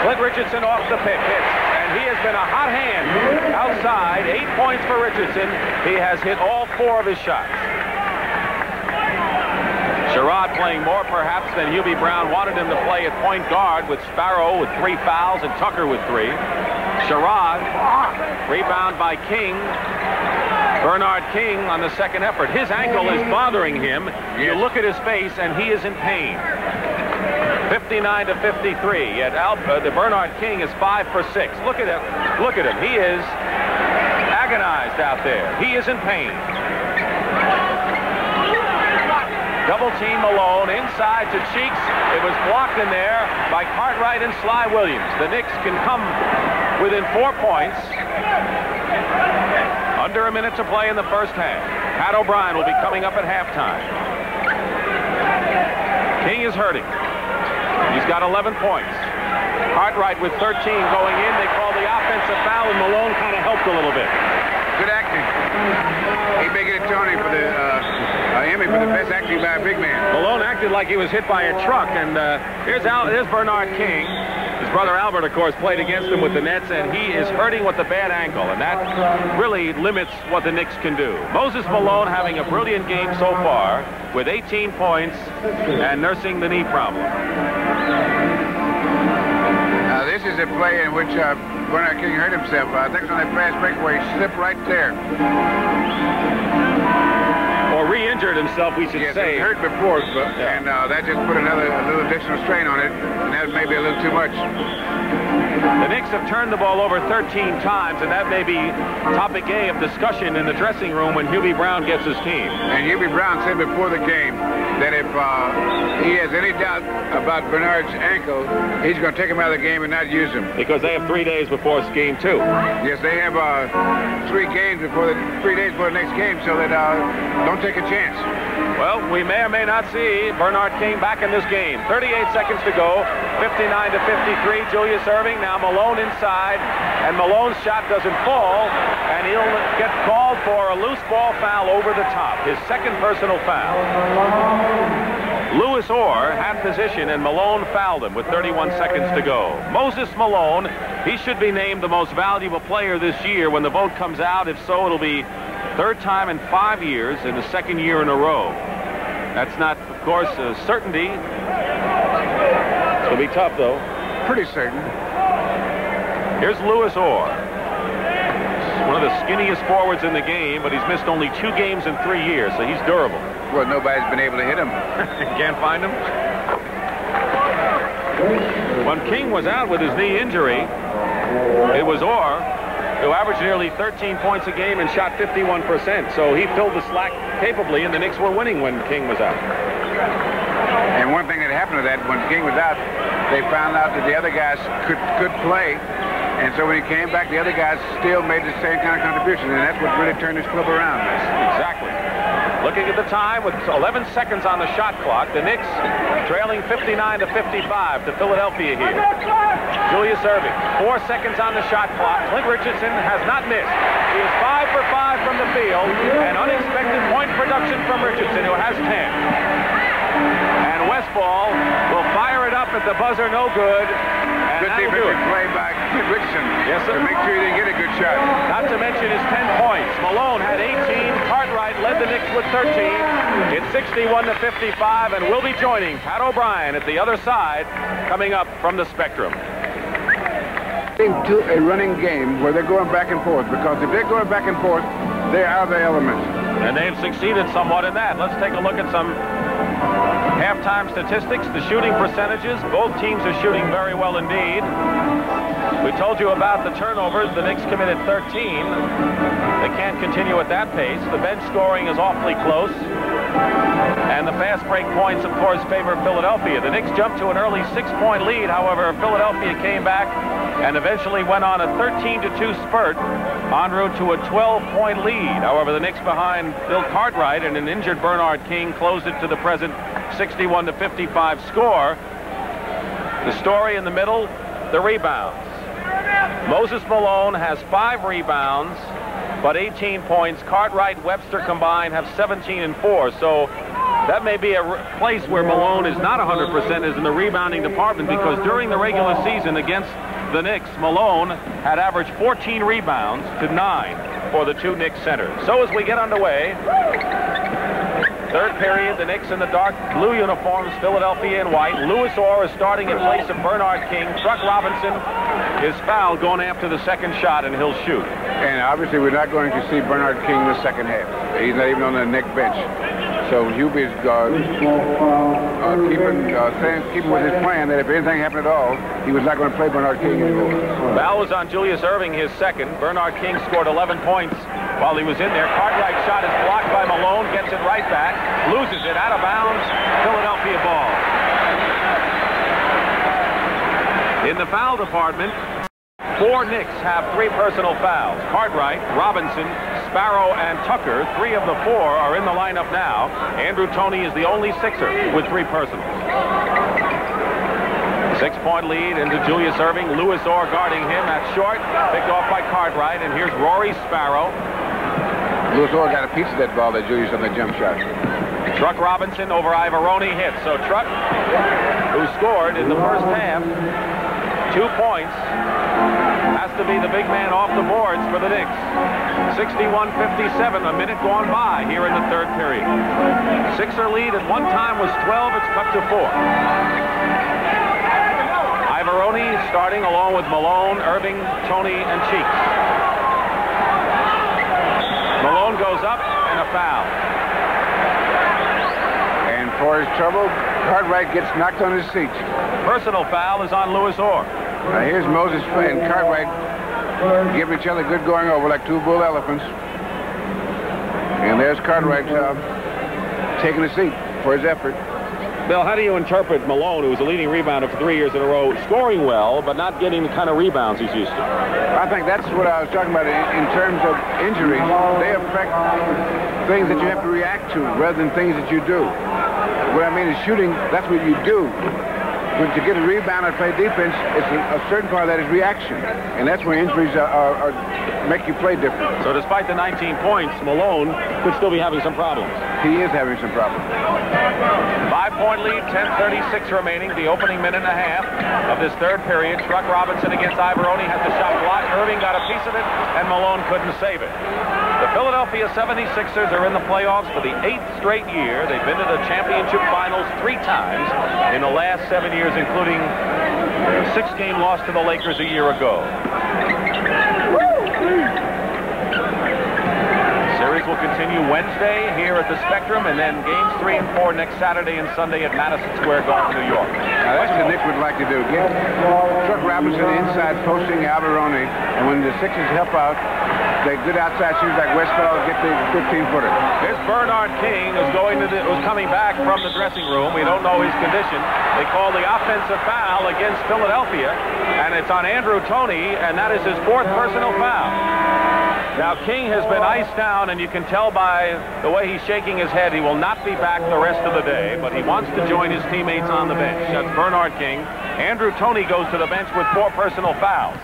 Clint Richardson off the pick hits, and he has been a hot hand outside. 8 points for Richardson. He has hit all 4 of his shots. Sherrod playing more perhaps than Hubie Brown wanted him to play at point guard, with Sparrow with 3 fouls and Tucker with 3. Sherrod, rebound by King. Bernard King on the 2nd effort. His ankle is bothering him. You look at his face and he is in pain. 59-53. Yet the Bernard King is 5 for 6. Look at him. Look at him. He is agonized out there. He is in pain. Double team Malone inside to Cheeks. It was blocked in there by Cartwright and Sly Williams. The Knicks can come within 4 points. Under a minute to play in the first half. Pat O'Brien will be coming up at halftime. King is hurting. He's got 11 points. Cartwright with 13 going in. They call the offensive foul, and Malone kind of helped a little bit. Good acting. He may get a Toney for the Emmy for the best acting by a big man. Malone acted like he was hit by a truck, and here's Bernard King. His brother Albert, of course, played against him with the Nets, and he is hurting with the bad ankle, and that really limits what the Knicks can do. Moses Malone having a brilliant game so far with 18 points and nursing the knee problem. Now, this is a play in which Bernard King hurt himself. I think it's on that fast break where he slipped right there. Or re-injured himself, we should say. Yes, it hurt before, and that just put a little additional strain on it, and that may be a little too much. The Knicks have turned the ball over 13 times, and that may be topic A of discussion in the dressing room when Hubie Brown gets his team. And Hubie Brown said before the game that if he has any doubt about Bernard's ankle, he's going to take him out of the game and not use him. Because they have 3 days before game 2. Yes, they have 3 days before the next game, so that don't take a chance. Well, we may or may not see Bernard King back in this game. 38 seconds to go, 59-53. Julius Erving, now Malone inside, and Malone's shot doesn't fall, and he'll get called for a loose ball foul over the top, his second personal foul. Lewis Orr had position, and Malone fouled him with 31 seconds to go. Moses Malone, he should be named the most valuable player this year when the vote comes out. If so, it'll be third time in 5 years and the second year in a row. That's not, of course, a certainty. It's going to be tough, though. Pretty certain. Here's Lewis Orr. One of the skinniest forwards in the game, but he's missed only 2 games in 3 years, so he's durable. Well, nobody's been able to hit him. Can't find him. When King was out with his knee injury, it was Orr who averaged nearly 13 points a game and shot 51%. So he filled the slack capably, and the Knicks were winning when King was out. And one thing that happened to that, when King was out, they found out that the other guys could play. And so when he came back, the other guys still made the same kind of contribution, and that's what really turned this club around. Exactly. Looking at the time with 11 seconds on the shot clock, the Knicks trailing 59-55 to Philadelphia here. Julius Erving, 4 seconds on the shot clock. Clint Richardson has not missed. He is 5 for 5 from the field, and unexpected point production from Richardson, who has 10. And Westphal will fire it up at the buzzer, no good. And good defensive play by Clint Richardson. Yes, sir. To make sure he didn't get a good shot. Not to mention his 10 points. Malone had 18. Cartwright led the Knicks with 13. It's 61-55, and we'll be joining Pat O'Brien at the other side coming up from the Spectrum. To a running game where they're going back and forth, because if they're going back and forth, they're out of the element. And they've succeeded somewhat in that. Let's take a look at some halftime statistics, the shooting percentages. Both teams are shooting very well indeed. We told you about the turnovers. The Knicks committed 13. They can't continue at that pace. The bench scoring is awfully close. And the fast break points, of course, favor Philadelphia. The Knicks jumped to an early 6-point lead. However, Philadelphia came back and eventually went on a 13-2 spurt en route to a 12-point lead. However, the Knicks behind Bill Cartwright and an injured Bernard King closed it to the present 61-55 score. The story in the middle, the rebounds. Moses Malone has 5 rebounds, but 18 points. Cartwright, Webster combined have 17 and 4. So that may be a place where Malone is not 100% is in the rebounding department, because during the regular season against the Knicks, Malone had averaged 14 rebounds to 9 for the 2 Knicks centers. So as we get underway, third period, the Knicks in the dark blue uniforms, Philadelphia in white. Lewis Orr is starting in place of Bernard King. Truck Robinson is fouled going after the second shot, and he'll shoot. And obviously we're not going to see Bernard King in the second half. He's not even on the Knicks bench. So Hubie's keeping with his plan that if anything happened at all, he was not going to play Bernard King anymore. Foul was on Julius Erving, his second. Bernard King scored 11 points while he was in there. Cartwright's shot is blocked by Malone, gets it right back, loses it out of bounds. Philadelphia ball. In the foul department, 4 Knicks have 3 personal fouls. Cartwright, Robinson, Sparrow, and Tucker, 3 of the 4 are in the lineup now. Andrew Toney is the only Sixer with 3 personals. 6-point lead into Julius Erving. Lewis Orr guarding him. That's short. Picked off by Cartwright. And here's Rory Sparrow. Lewis Orr got a piece of that ball that Julius on the jump shot. Truck Robinson over Ivaroni hits. So Truck, who scored in the first half, 2 points. Has to be the big man off the boards for the Knicks. 61-57, a minute gone by here in the third period. Sixer lead at one time was 12. It's cut to 4. Ivoroni starting along with Malone, Erving, Toney, and Cheeks. Malone goes up and a foul. And for his trouble, Cartwright gets knocked on his seat. Personal foul is on Lewis Orr. Now here's Moses and Cartwright giving each other good going over like two bull elephants. And there's Cartwright taking a seat for his effort. Bill, how do you interpret Malone, who was a leading rebounder for 3 years in a row, scoring well, but not getting the kind of rebounds he's used to? I think that's what I was talking about in terms of injuries. They affect things that you have to react to rather than things that you do. What I mean is shooting, that's what you do. When to get a rebound and play defense, it's a certain part of that is reaction. And that's when injuries make you play different. So despite the 19 points, Malone could still be having some problems. He is having some problems. 5-point lead, 10:36 remaining, the opening minute and a half of this third period. Truck Robinson against Ivoroni had the shot blocked. Erving got a piece of it, and Malone couldn't save it. The Philadelphia 76ers are in the playoffs for the 8th straight year. They've been to the championship finals 3 times in the last 7 years, including a 6-game loss to the Lakers a year ago. Series will continue Wednesday here at the Spectrum, and then games 3 and 4 next Saturday and Sunday at Madison Square Garden, New York. Now that's what the Knicks would like to do. Get Truck Robinson inside posting Ivoroni, and when the Sixers help out, they good outside shooters like Westphal get the 15-footer. Here's Bernard King, who's coming back from the dressing room. We don't know his condition. They call the offensive foul against Philadelphia, and it's on Andrew Toney, and that is his 4th personal foul. Now, King has been iced down, and you can tell by the way he's shaking his head he will not be back the rest of the day, but he wants to join his teammates on the bench. That's Bernard King. Andrew Toney goes to the bench with 4 personal fouls.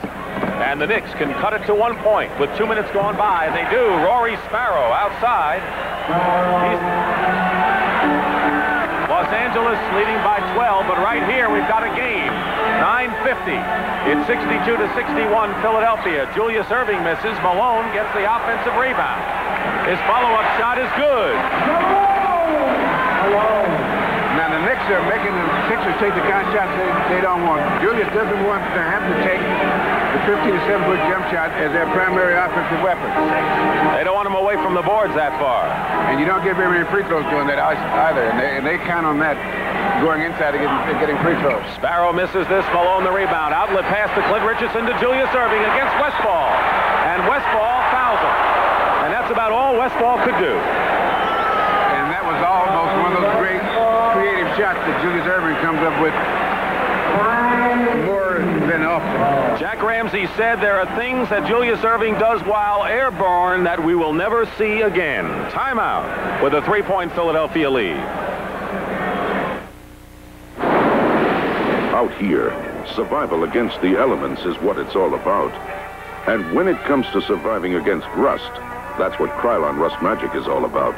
And the Knicks can cut it to 1 point with 2 minutes gone by. They do. Rory Sparrow outside. Los Angeles leading by 12, but right here we've got a game. 9:50. It's 62-61 Philadelphia. Julius Erving misses. Malone gets the offensive rebound. His follow-up shot is good. Now the Knicks are making the Sixers take the kind of shots they don't want. Julius doesn't want to have to take the 15 to 7-foot jump shot as their primary offensive weapon. They don't want him away from the boards that far. And you don't get very many free throws doing that either, and they count on that going inside and getting free throws. Sparrow misses this. Malone the rebound. Outlet pass to Clint Richardson to Julius Erving against Westphal. And Westphal fouls him. And that's about all Westphal could do. And that was almost one of those great creative shots that Julius Erving comes up with more than often. Jack Ramsey said there are things that Julius Erving does while airborne that we will never see again. Timeout with a 3-point Philadelphia lead. Out here, survival against the elements is what it's all about. And when it comes to surviving against rust, that's what Krylon Rust Magic is all about.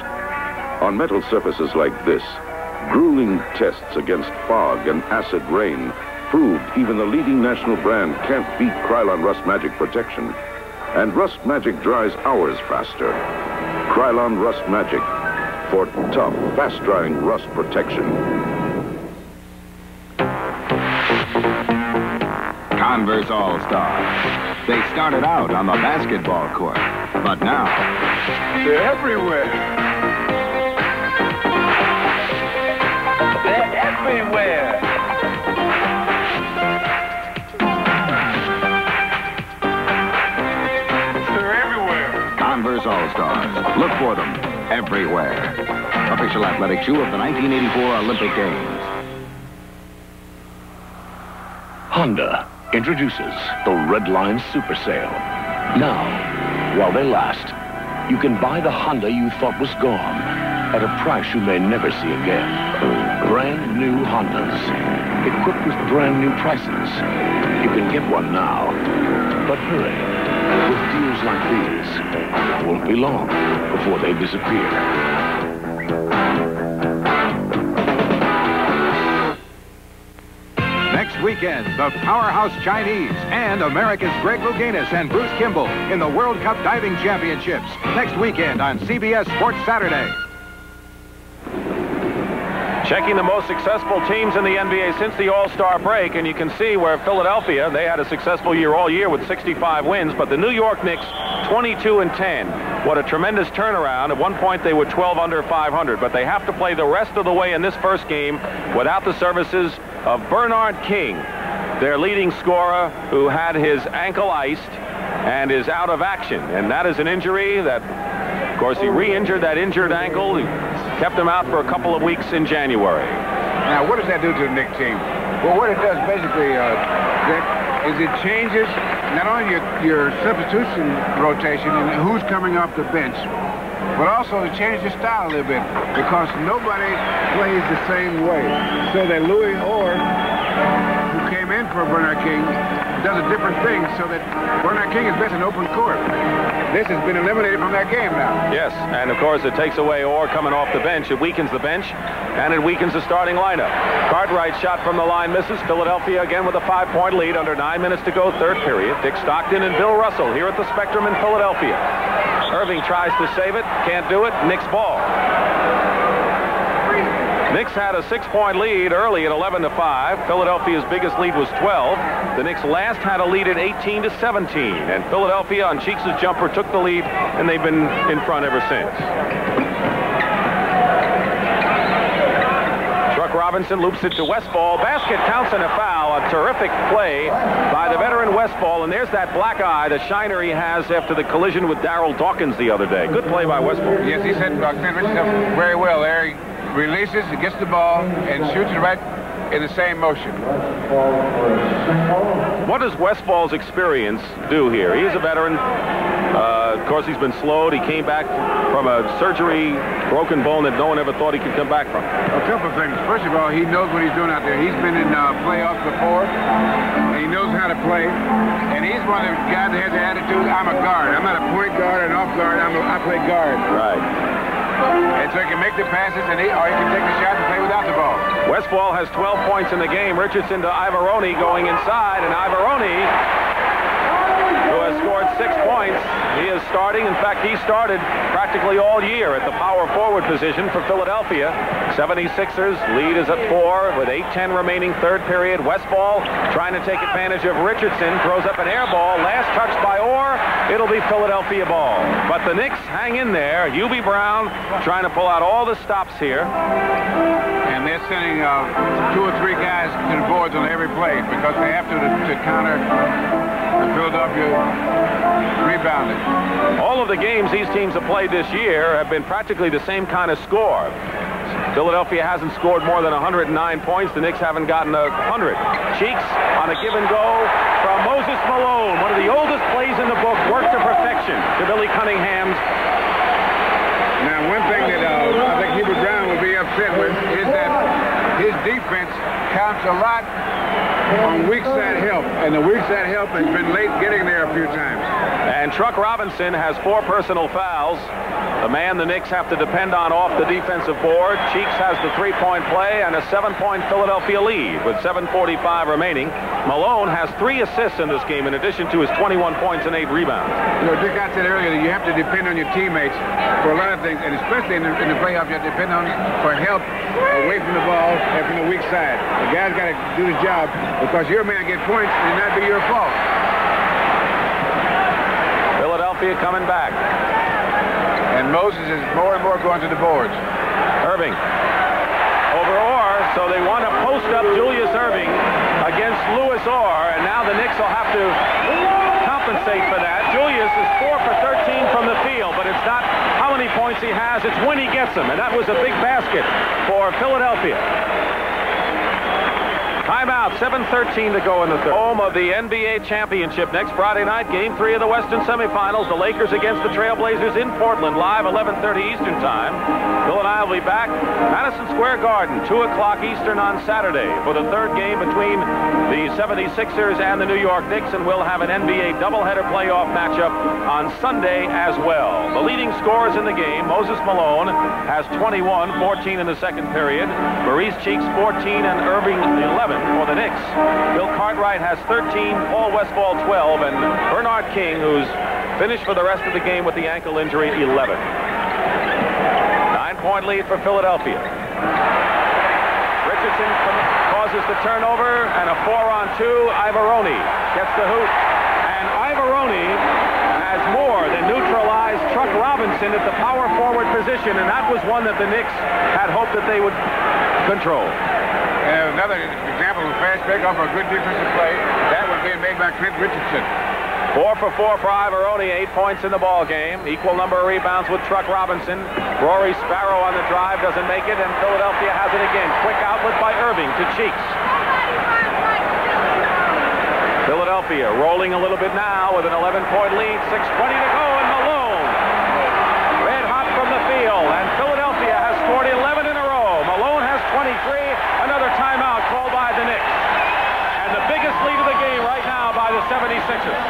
On metal surfaces like this, grueling tests against fog and acid rain proved even the leading national brand can't beat Krylon Rust Magic protection. And Rust Magic dries hours faster. Krylon Rust Magic for tough, fast-drying rust protection. Converse All-Stars. They started out on the basketball court, but now they're everywhere. They're everywhere. They're everywhere. Converse All-Stars. Look for them everywhere. Official athletic shoe of the 1984 Olympic Games. Honda introduces the Red Line Super Sale. Now, while they last, you can buy the Honda you thought was gone at a price you may never see again. Brand new Hondas, equipped with brand new prices. You can get one now, but hurry. With deals like these, it won't be long before they disappear. Next Next weekend, the powerhouse Chinese and America's Greg Louganis and Bruce Kimball in the World Cup Diving Championships. Next weekend on CBS Sports Saturday. Checking the most successful teams in the NBA since the All-Star break, and you can see where Philadelphia, they had a successful year all year with 65 wins, but the New York Knicks, 22-10. What a tremendous turnaround. At one point, they were 12 under 500, but they have to play the rest of the way in this first game without the services of Bernard King, their leading scorer, who had his ankle iced and is out of action. And that is an injury that, of course, he re-injured that injured ankle. He kept him out for a couple of weeks in January. Now, what does that do to the Knicks team? Well, what it does basically, Dick, is it changes not only your substitution rotation and who's coming off the bench, but also it changes your style a little bit because nobody plays the same way. So that Louis Orr, who came in for Bernard King, does a different thing so that Bernard King is best in open court. This has been eliminated from that game now. Yes, and of course it takes away Orr coming off the bench. It weakens the bench, and it weakens the starting lineup. Cartwright shot from the line misses. Philadelphia again with a 5-point lead under 9 minutes to go, third period. Dick Stockton and Bill Russell here at the Spectrum in Philadelphia. Erving tries to save it, can't do it. Knicks ball. Knicks had a 6-point lead early at 11-5. Philadelphia's biggest lead was 12. The Knicks last had a lead at 18-17. And Philadelphia on Cheeks' jumper took the lead, and they've been in front ever since. Chuck Robinson loops it to Westphal. Basket counts and a foul. A terrific play by the veteran Westphal. And there's that black eye, the shiner he has after the collision with Darryl Dawkins the other day. Good play by Westphal. Yes, he set Richardson up very well there. He releases, he gets the ball, and shoots it right in the same motion. What does Westphal's experience do here? He is a veteran. Of course, he's been slowed. He came back from a surgery, broken bone that no one ever thought he could come back from. A couple of things. First of all, he knows what he's doing out there. He's been in playoffs before, and he knows how to play. And he's one of the guys that has the attitude, I'm a guard. I'm not a point guard or an off guard. I play guard. Right. And so he can make the passes, or he can take the shot and play without the ball. Westphal has 12 points in the game. Richardson to Ivaroni going inside, and Ivaroni, who has scored 6 points, he is starting. In fact, he started practically all year at the power forward position for Philadelphia. 76ers lead is at 4 with 8:10 remaining, third period. Westphal trying to take advantage of Richardson, throws up an air ball. Last touch by Orr. It'll be Philadelphia ball. But the Knicks hang in there. Hubie Brown trying to pull out all the stops here. And they're sending 2 or 3 guys to the boards on every play because they have to counter the Philadelphia rebounding. All of the games these teams have played this year have been practically the same kind of score. Philadelphia hasn't scored more than 109 points. The Knicks haven't gotten 100. Cheeks on a give and go from Moses Malone. One of the oldest plays in the book, worked to perfection to Billy Cunningham's. Now, one thing that I think Hubert Brown would be upset with is that his defense counts a lot on weak side help, and the weak side help has been late getting there a few times. And Chuck Robinson has 4 personal fouls. The man the Knicks have to depend on off the defensive board. Cheeks has the 3-point play and a 7-point Philadelphia lead with 7:45 remaining. Malone has 3 assists in this game in addition to his 21 points and 8 rebounds. You know, Dick, I said earlier that you have to depend on your teammates for a lot of things, and especially in the playoffs, you have to depend on for help away from the ball and from the weak side. The guy's got to do his job because your man get points and not be your fault. Philadelphia coming back. And Moses is more and more going to the boards. Erving over Orr, so they want to post up Julius Erving against Louis Orr, and now the Knicks will have to compensate for that. Julius is 4 for 13 from the field, but it's not how many points he has, it's when he gets them, and that was a big basket for Philadelphia. Timeout, 7:13 to go in the third. Home of the NBA championship next Friday night, Game 3 of the Western Semifinals. The Lakers against the Trailblazers in Portland, live 11:30 Eastern Time. Bill and I will be back, Madison Square Garden, 2 o'clock Eastern on Saturday for the third game between the 76ers and the New York Knicks, and we'll have an NBA doubleheader playoff matchup on Sunday as well. The leading scorers in the game, Moses Malone has 21, 14 in the second period. Maurice Cheeks 14 and Erving 11. them for the Knicks. Bill Cartwright has 13, Paul Westphal 12, and Bernard King, who's finished for the rest of the game with the ankle injury, 11. 9-point lead for Philadelphia. Richardson causes the turnover, and a 4-on-2. Ivaroni gets the hoop, and Ivaroni has more than neutralized Chuck Robinson at the power forward position, and that was one that the Knicks had hoped that they would control. Another example of a fast break off a good defensive play. That was being made by Clint Richardson. 4 for 4 for Ivaroni, 8 points in the ball game. Equal number of rebounds with Chuck Robinson. Rory Sparrow on the drive doesn't make it, and Philadelphia has it again. Quick outlet by Erving to Cheeks. Philadelphia rolling a little bit now with an 11-point lead. 6:20 to go, and Malone red hot from the field, and Philadelphia has scored 11 in a row. Malone has 23. Another timeout called by the Knicks. And the biggest lead of the game right now by the 76ers.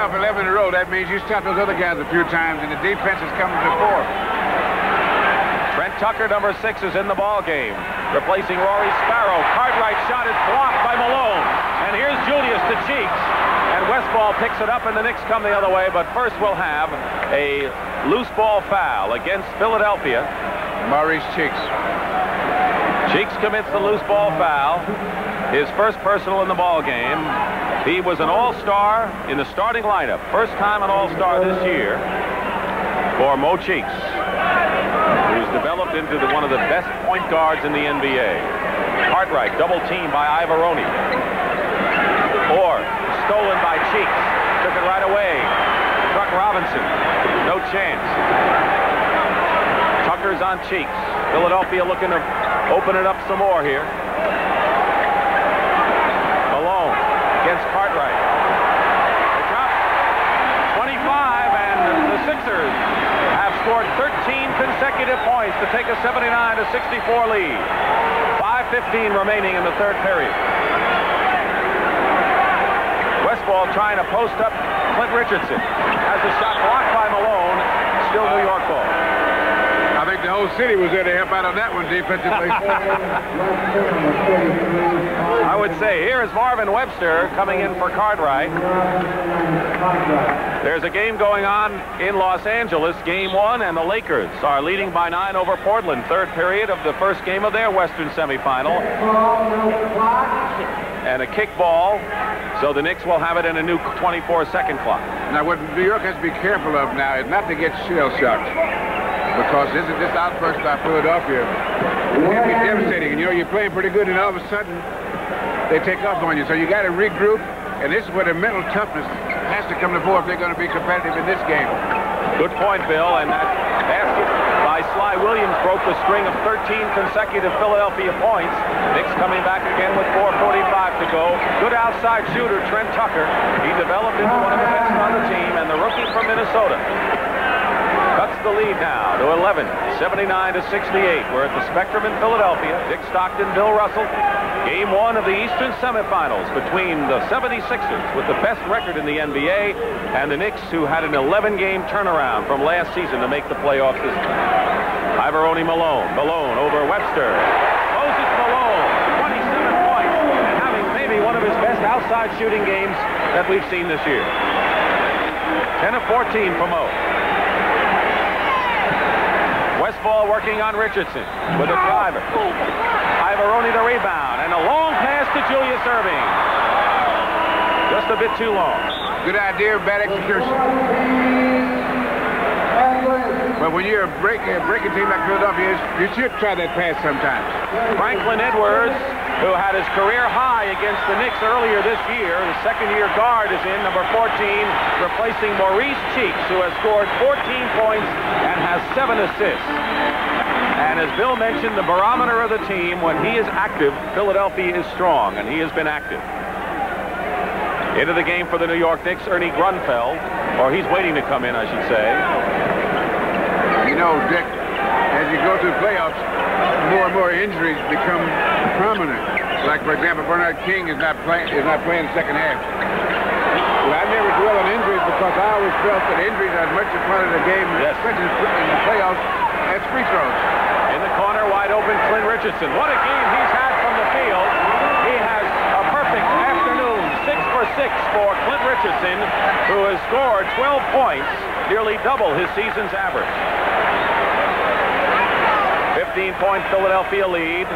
Up 11 in a row, that means you stop those other guys a few times, and the defense is coming to the fore. Trent Tucker, number 6, is in the ball game, replacing Rory Sparrow. Cartwright shot is blocked by Malone. And here's Julius to Cheeks. And Westphal picks it up, and the Knicks come the other way. But first we'll have a loose ball foul against Philadelphia. Maurice Cheeks. Cheeks commits the loose ball foul. His first personal in the ball game. He was an all-star in the starting lineup. First time an all-star this year for Mo Cheeks, who's developed into one of the best point guards in the NBA. Cartwright double teamed by Ivaroni. Or stolen by Cheeks. Took it right away. Chuck Robinson. No chance. Tucker's on Cheeks. Philadelphia looking to open it up some more here. Malone against Cartwright. They drop 25, and the Sixers have scored 13 consecutive points to take a 79-64 lead. 5:15 remaining in the third period. Westphal trying to post up Clint Richardson. Has the shot blocked by Malone. Still New York ball. I think the whole city was there to help out on that one defensively. I would say here is Marvin Webster coming in for Cartwright. There's a game going on in Los Angeles, game 1, and the Lakers are leading by 9 over Portland. Third period of the first game of their Western semifinal. And a kickball, so the Knicks will have it in a new 24-second clock. Now, what New York has to be careful of now is not to get shell-shocked, because this outburst by Philadelphia can be devastating. And, you know, you're playing pretty good, and all of a sudden they take off on you. So you got to regroup, and this is where the mental toughness has to come to fore if they're going to be competitive in this game. Good point, Bill, and that basket by Sly Williams broke the string of 13 consecutive Philadelphia points. Knicks coming back again with 4:45 to go. Good outside shooter, Trent Tucker. He developed into one of the best on the team, and the rookie from Minnesota cuts the lead now to 11, 79-68. We're at the Spectrum in Philadelphia. Dick Stockton, Bill Russell. Game 1 of the Eastern Semifinals between the 76ers with the best record in the NBA and the Knicks, who had an 11-game turnaround from last season to make the playoffs this time. Ivaroni Malone. Malone over Webster. Closes Malone. 27 points. And having maybe one of his best outside shooting games that we've seen this year. 10 of 14 for Mo. Westphal working on Richardson with a driver. Ivaroni the rebound, and a long pass to Julius Erving. Just a bit too long. Good idea, bad execution. But when you're a breaking team like Philadelphia is, you should try that pass sometimes. Franklin Edwards, who had his career high against the Knicks earlier this year. The second-year guard is in, number 14, replacing Maurice Cheeks, who has scored 14 points and has 7 assists. And as Bill mentioned, the barometer of the team, when he is active, Philadelphia is strong, and he has been active. Into the game for the New York Knicks, Ernie Grunfeld, or he's waiting to come in, I should say. You know, Dick, as you go through the playoffs, more and more injuries become prominent. Like, for example, Bernard King is not playing the second half. Well, I never dwell on injuries because I always felt that injuries are as much a part of the game, especially in the playoffs, as free throws. In the corner, wide open, Clint Richardson. What a game he's had from the field. He has a perfect afternoon, 6 for 6 for Clint Richardson, who has scored 12 points, nearly double his season's average. 15-point Philadelphia lead.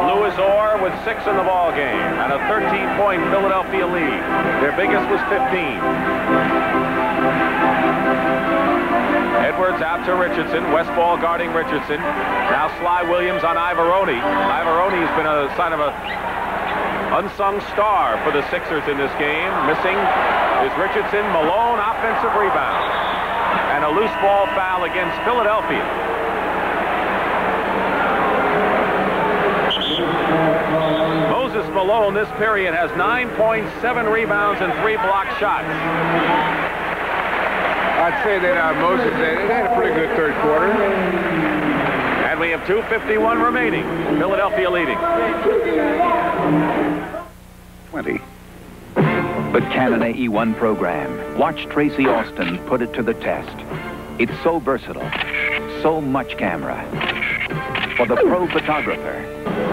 Lewis Orr with 6 in the ball game and a 13-point Philadelphia lead. Their biggest was 15. Edwards out to Richardson. Westphal guarding Richardson. Now Sly Williams on Ivoroni. Ivoroni has been a sign of a unsung star for the Sixers in this game. Missing is Richardson. Malone offensive rebound. And a loose ball foul against Philadelphia. Moses Malone this period has 9.7 rebounds and 3 block shots. I'd say that Moses had a pretty good third quarter. And we have 2:51 remaining. Philadelphia leading. 20. The Canon AE1 program. Watch Tracy Austin put it to the test. It's so versatile. So much camera. For the pro photographer.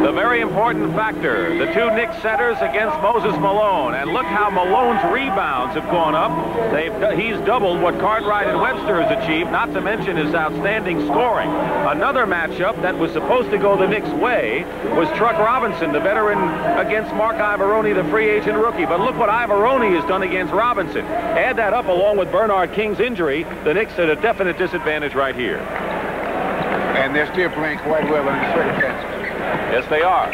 The very important factor, the two Knicks centers against Moses Malone. And look how Malone's rebounds have gone up. He's doubled what Cartwright and Webster has achieved, not to mention his outstanding scoring. Another matchup that was supposed to go the Knicks' way was Truck Robinson, the veteran, against Mark Ivoroni, the free agent rookie. But look what Ivoroni has done against Robinson. Add that up along with Bernard King's injury, the Knicks at a definite disadvantage right here. And they're still playing quite well in the circumstances. Yes, they are.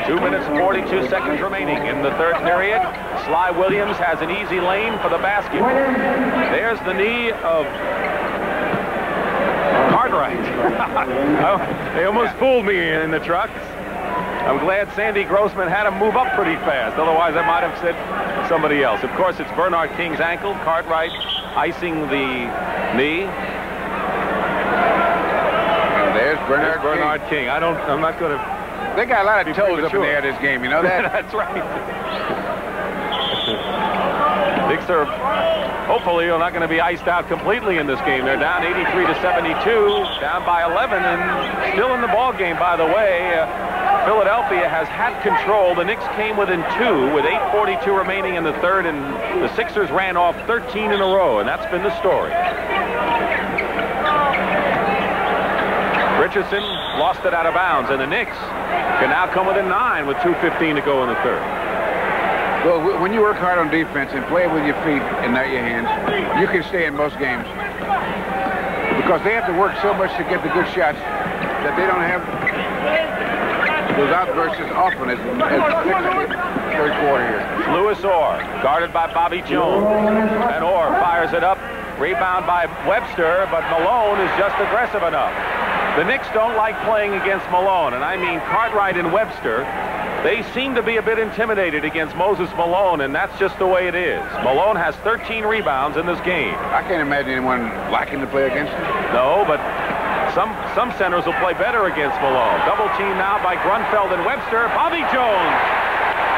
2 minutes and 42 seconds remaining in the third period. Sly Williams has an easy lane for the basket. There's the knee of Cartwright. They almost fooled me in the trucks. I'm glad Sandy Grossman had him move up pretty fast. Otherwise, I might have said somebody else. Of course, it's Bernard King's ankle. Cartwright icing the knee. There's Bernard King. I'm not going to... They got a lot of toes up in the air this game, you know that? That's right. Knicks are hopefully not going to be iced out completely in this game. They're down 83-72, down by 11, and still in the ball game, by the way. Philadelphia has had control. The Knicks came within 2 with 8:42 remaining in the third, and the Sixers ran off 13 in a row, and that's been the story. Richardson lost it out of bounds, and the Knicks can now come within 9 with 2:15 to go in the third. Well, when you work hard on defense and play with your feet and not your hands, you can stay in most games. Because they have to work so much to get the good shots that they don't have those outbursts as often as the third quarter here. Lewis Orr, guarded by Bobby Jones. And Orr fires it up. Rebound by Webster, but Malone is just aggressive enough. The Knicks don't like playing against Malone, and I mean Cartwright and Webster. They seem to be a bit intimidated against Moses Malone, and that's just the way it is. Malone has 13 rebounds in this game. I can't imagine anyone liking to play against him. No, but some centers will play better against Malone. Double team now by Grunfeld and Webster. Bobby Jones,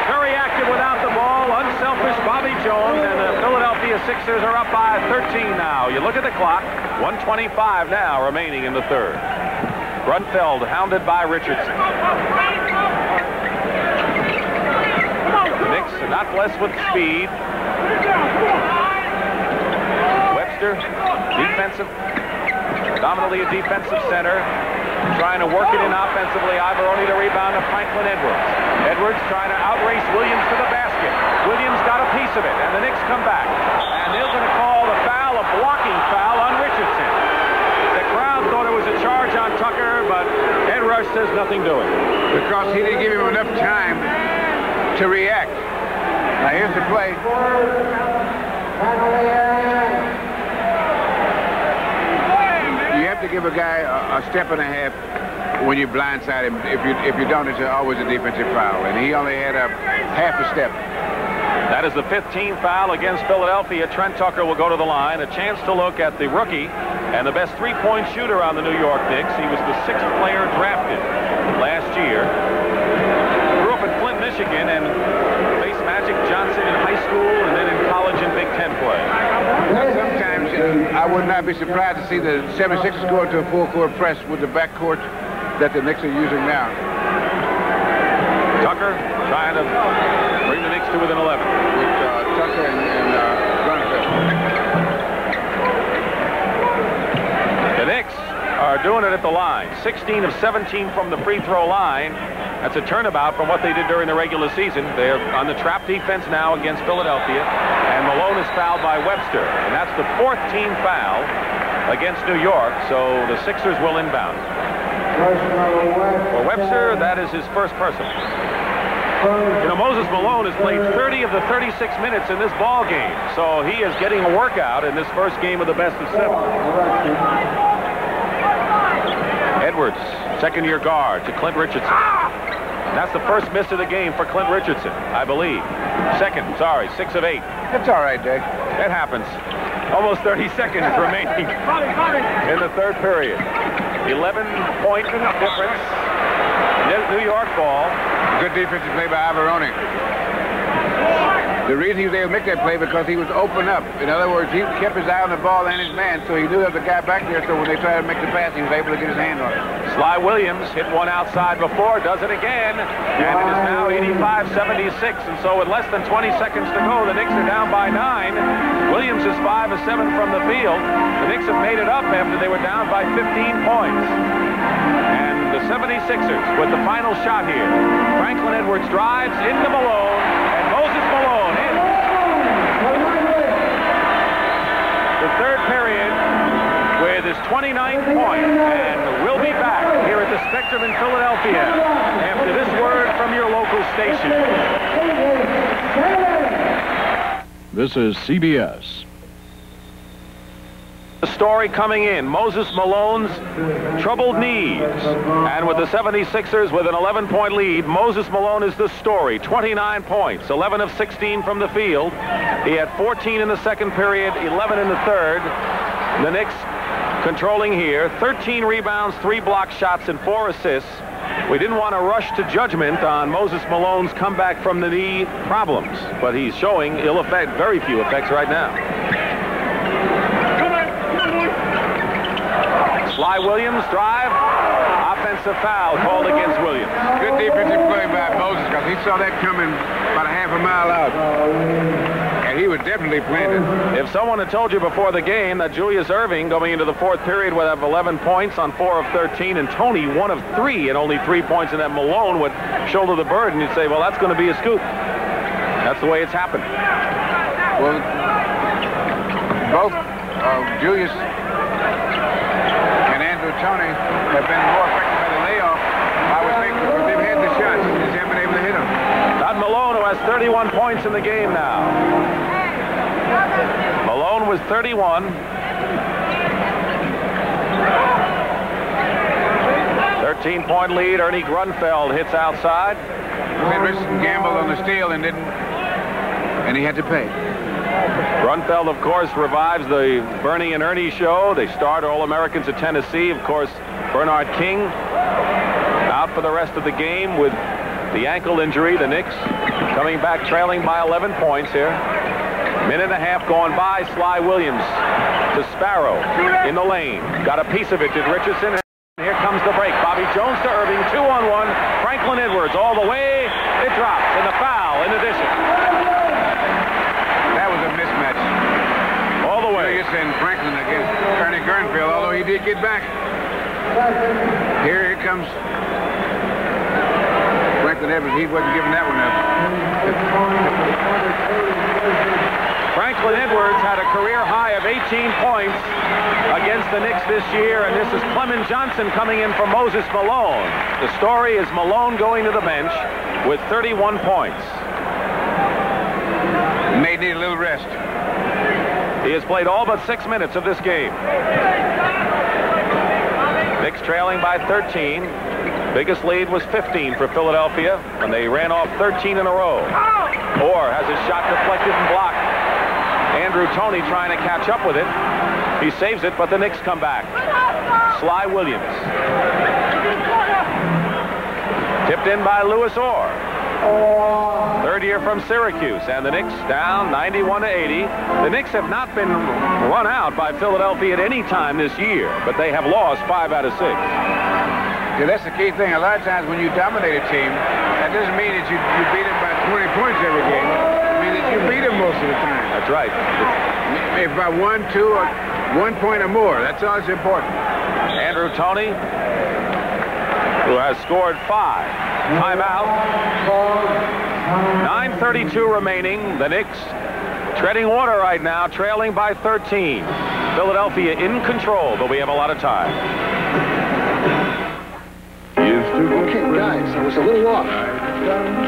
very active without the ball. Unselfish Bobby Jones, and the Philadelphia Sixers are up by 13 now. You look at the clock, 1:25 now remaining in the third. Grunfeld hounded by Richardson. The Knicks are not blessed with speed. Webster, defensive, dominantly a defensive center, trying to work it in offensively. Ivoroni to rebound to Franklin Edwards. Edwards trying to outrace Williams to the basket. Williams got a piece of it, and the Knicks come back. And they're going to call the foul, a blocking foul on Richardson. The crowd thought it was a charge on Tucker, but Ed Rush says nothing doing. Because he didn't give him enough time to react. Now here's the play. You have to give a guy a step and a half when you blindside him. If you don't, it's always a defensive foul. And he only had a half a step. That is the 15th foul against Philadelphia. Trent Tucker will go to the line. A chance to look at the rookie and the best three-point shooter on the New York Knicks. He was the 6th player drafted last year. Grew up in Flint, Michigan, and faced school and then in college and Big Ten play. Sometimes I would not be surprised to see the 76ers go into a full-court press with the backcourt that the Knicks are using now. Tucker trying to bring the Knicks to within 11. With Tucker and Grunfeld. The Knicks are doing it at the line. 16 of 17 from the free throw line. That's a turnabout from what they did during the regular season. They're on the trap defense now against Philadelphia. And Malone is fouled by Webster. And that's the 4th team foul against New York. So the Sixers will inbound. For Webster, that is his first personal. You know, Moses Malone has played 30 of the 36 minutes in this ball game. So he is getting a workout in this first game of the best of 7. Edwards, second-year guard to Clint Richardson. And that's the first miss of the game for Clint Richardson, I believe. 6 of 8. That's all right, Dick. That happens. Almost 30 seconds remaining in the third period. 11-point difference. New York ball. Good defensive play by Averoni. The reason he was able to make that play because he was open up. In other words, he kept his eye on the ball and his man, so he knew there was a guy back there, so when they tried to make the pass, he was able to get his hand on it. Sly Williams hit one outside before, does it again, and it is now 85-76, and so with less than 20 seconds to go, the Knicks are down by 9. Williams is 5 of 7 from the field. The Knicks have made it up after they were down by 15 points. And the 76ers with the final shot here. Franklin Edwards drives into Malone, and Moses Malone in. The third period with his 29th point, and we'll be back here at the Spectrum in Philadelphia after this word from your local station. This is CBS. The story coming in, Moses Malone's troubled knees. And with the 76ers with an 11-point lead, Moses Malone is the story. 29 points, 11 of 16 from the field. He had 14 in the second period, 11 in the third. The Knicks controlling here, 13 rebounds, 3 block shots, and 4 assists. We didn't want to rush to judgment on Moses Malone's comeback from the knee problems, but he's showing very few effects right now. Sly Williams, drive, offensive foul called against Williams. Good defensive play by Moses because he saw that coming about a half a mile out. And he was definitely planted. If someone had told you before the game that Julius Erving going into the fourth period would have 11 points on 4 of 13 and Toney 1 of 3 and only 3 points and that Malone would shoulder the burden, you'd say, well, that's going to be a scoop. That's the way it's happened. Well, both Julius and Toney have been more effective by the layoff. I was thinking because they've had the shots, they just haven't been able to hit them. Not Malone, who has 31 points in the game now. Malone was 31. 13-point lead. Ernie Grunfeld hits outside. Richardson gambled on the steal and he had to pay. Grunfeld, of course, revives the Bernie and Ernie show. They starred All-Americans at Tennessee. Of course, Bernard King out for the rest of the game with the ankle injury. The Knicks coming back trailing by 11 points here. Minute and a half going by. Sly Williams to Sparrow in the lane. Got a piece of it, did Richardson. Here comes the break. Bobby Jones to Erving, 2-on-1. Franklin Edwards all the way. It drops, and the foul in addition. That was a mismatch. All the way. Julius and Franklin against Ernie Grunfeld, although he did get back. Here comes Franklin Edwards. He wasn't giving that one up. Franklin Edwards had a career high of 18 points against the Knicks this year, and this is Clement Johnson coming in for Moses Malone. The story is Malone going to the bench with 31 points. May need a little rest. He has played all but 6 minutes of this game. Knicks trailing by 13. Biggest lead was 15 for Philadelphia when they ran off 13 in a row. Orr has his shot deflected and blocked. Andrew Toney trying to catch up with it. He saves it, but the Knicks come back. Sly Williams. Tipped in by Louis Orr. Third year from Syracuse, and the Knicks down 91-80. The Knicks have not been run out by Philadelphia at any time this year, but they have lost 5 out of 6. Yeah, that's the key thing. A lot of times when you dominate a team, that doesn't mean that you beat them by 20 points every game. It means that you beat them most of the time. That's right. If by 1, 2, or 1 point or more, that's all that's important. Andrew Toney, who has scored 5. Timeout. 9:32 remaining. The Knicks treading water right now, trailing by 13. Philadelphia in control, but we have a lot of time. Okay, guys, I was a little off.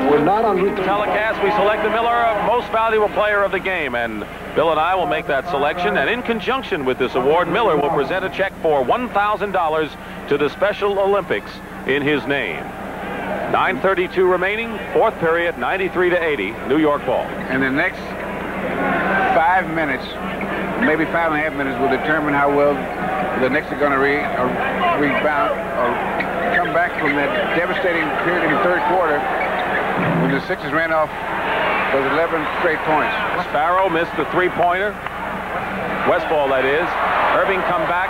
We're not on route to Telecast, we selected Miller most valuable player of the game, and Bill and I will make that selection, and in conjunction with this award, Miller will present a check for $1,000 to the Special Olympics in his name. 9:32 remaining, fourth period, 93-80, New York ball. And the next 5 minutes, maybe 5.5 minutes, will determine how well the Knicks are going to rebound or come back from that devastating period in the third quarter when the Sixers ran off those 11 straight points. Sparrow missed the three-pointer. Westphal, that is. Erving come back.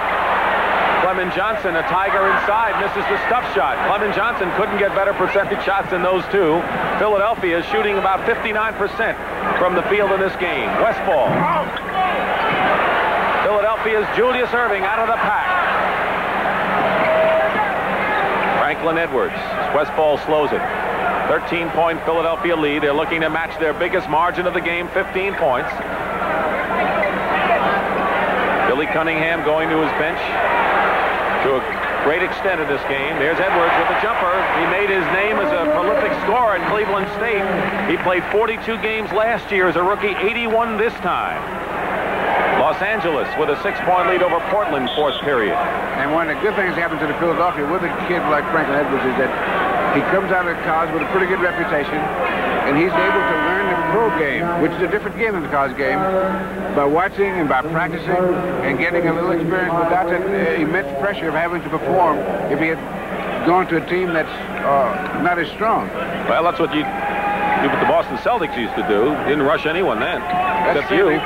Clement Johnson, a Tiger inside, misses the stuff shot. Clement Johnson couldn't get better percentage shots than those two. Philadelphia is shooting about 59% from the field in this game. Westphal. Philadelphia's Julius Erving out of the pack. Franklin Edwards. Westphal slows it. 13-point Philadelphia lead. They're looking to match their biggest margin of the game, 15 points. Billy Cunningham going to his bench to a great extent in this game. There's Edwards with a jumper. He made his name as a prolific scorer at Cleveland State. He played 42 games last year as a rookie, 81 this time. Los Angeles with a 6-point lead over Portland, fourth period. And one of the good things that happened to the Philadelphia with a kid like Franklin Edwards is that he comes out of college with a pretty good reputation, and he's able to learn the pro game, which is a different game than the college game, by watching and by practicing and getting a little experience without that immense pressure of having to perform if he had gone to a team that's not as strong. Well, that's what the Boston Celtics used to do. Didn't rush anyone then, except you. There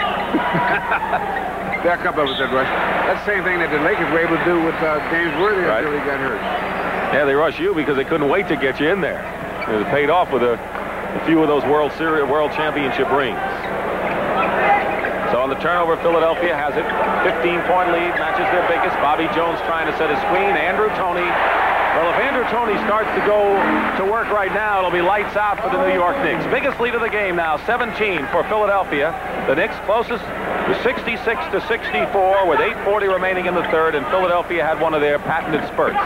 are a couple of us that rush. That's the same thing that the Lakers were able to do with James Worthy until he got hurt. Yeah, they rushed you because they couldn't wait to get you in there. It paid off with a few of those World Championship rings. So on the turnover, Philadelphia has it. 15-point lead, matches their biggest. Bobby Jones trying to set a screen. Andrew Toney. Well, if Andrew Toney starts to go to work right now, it'll be lights out for the New York Knicks. Biggest lead of the game now, 17 for Philadelphia. The Knicks closest to 66-64 with 8:40 remaining in the third, and Philadelphia had one of their patented spurts.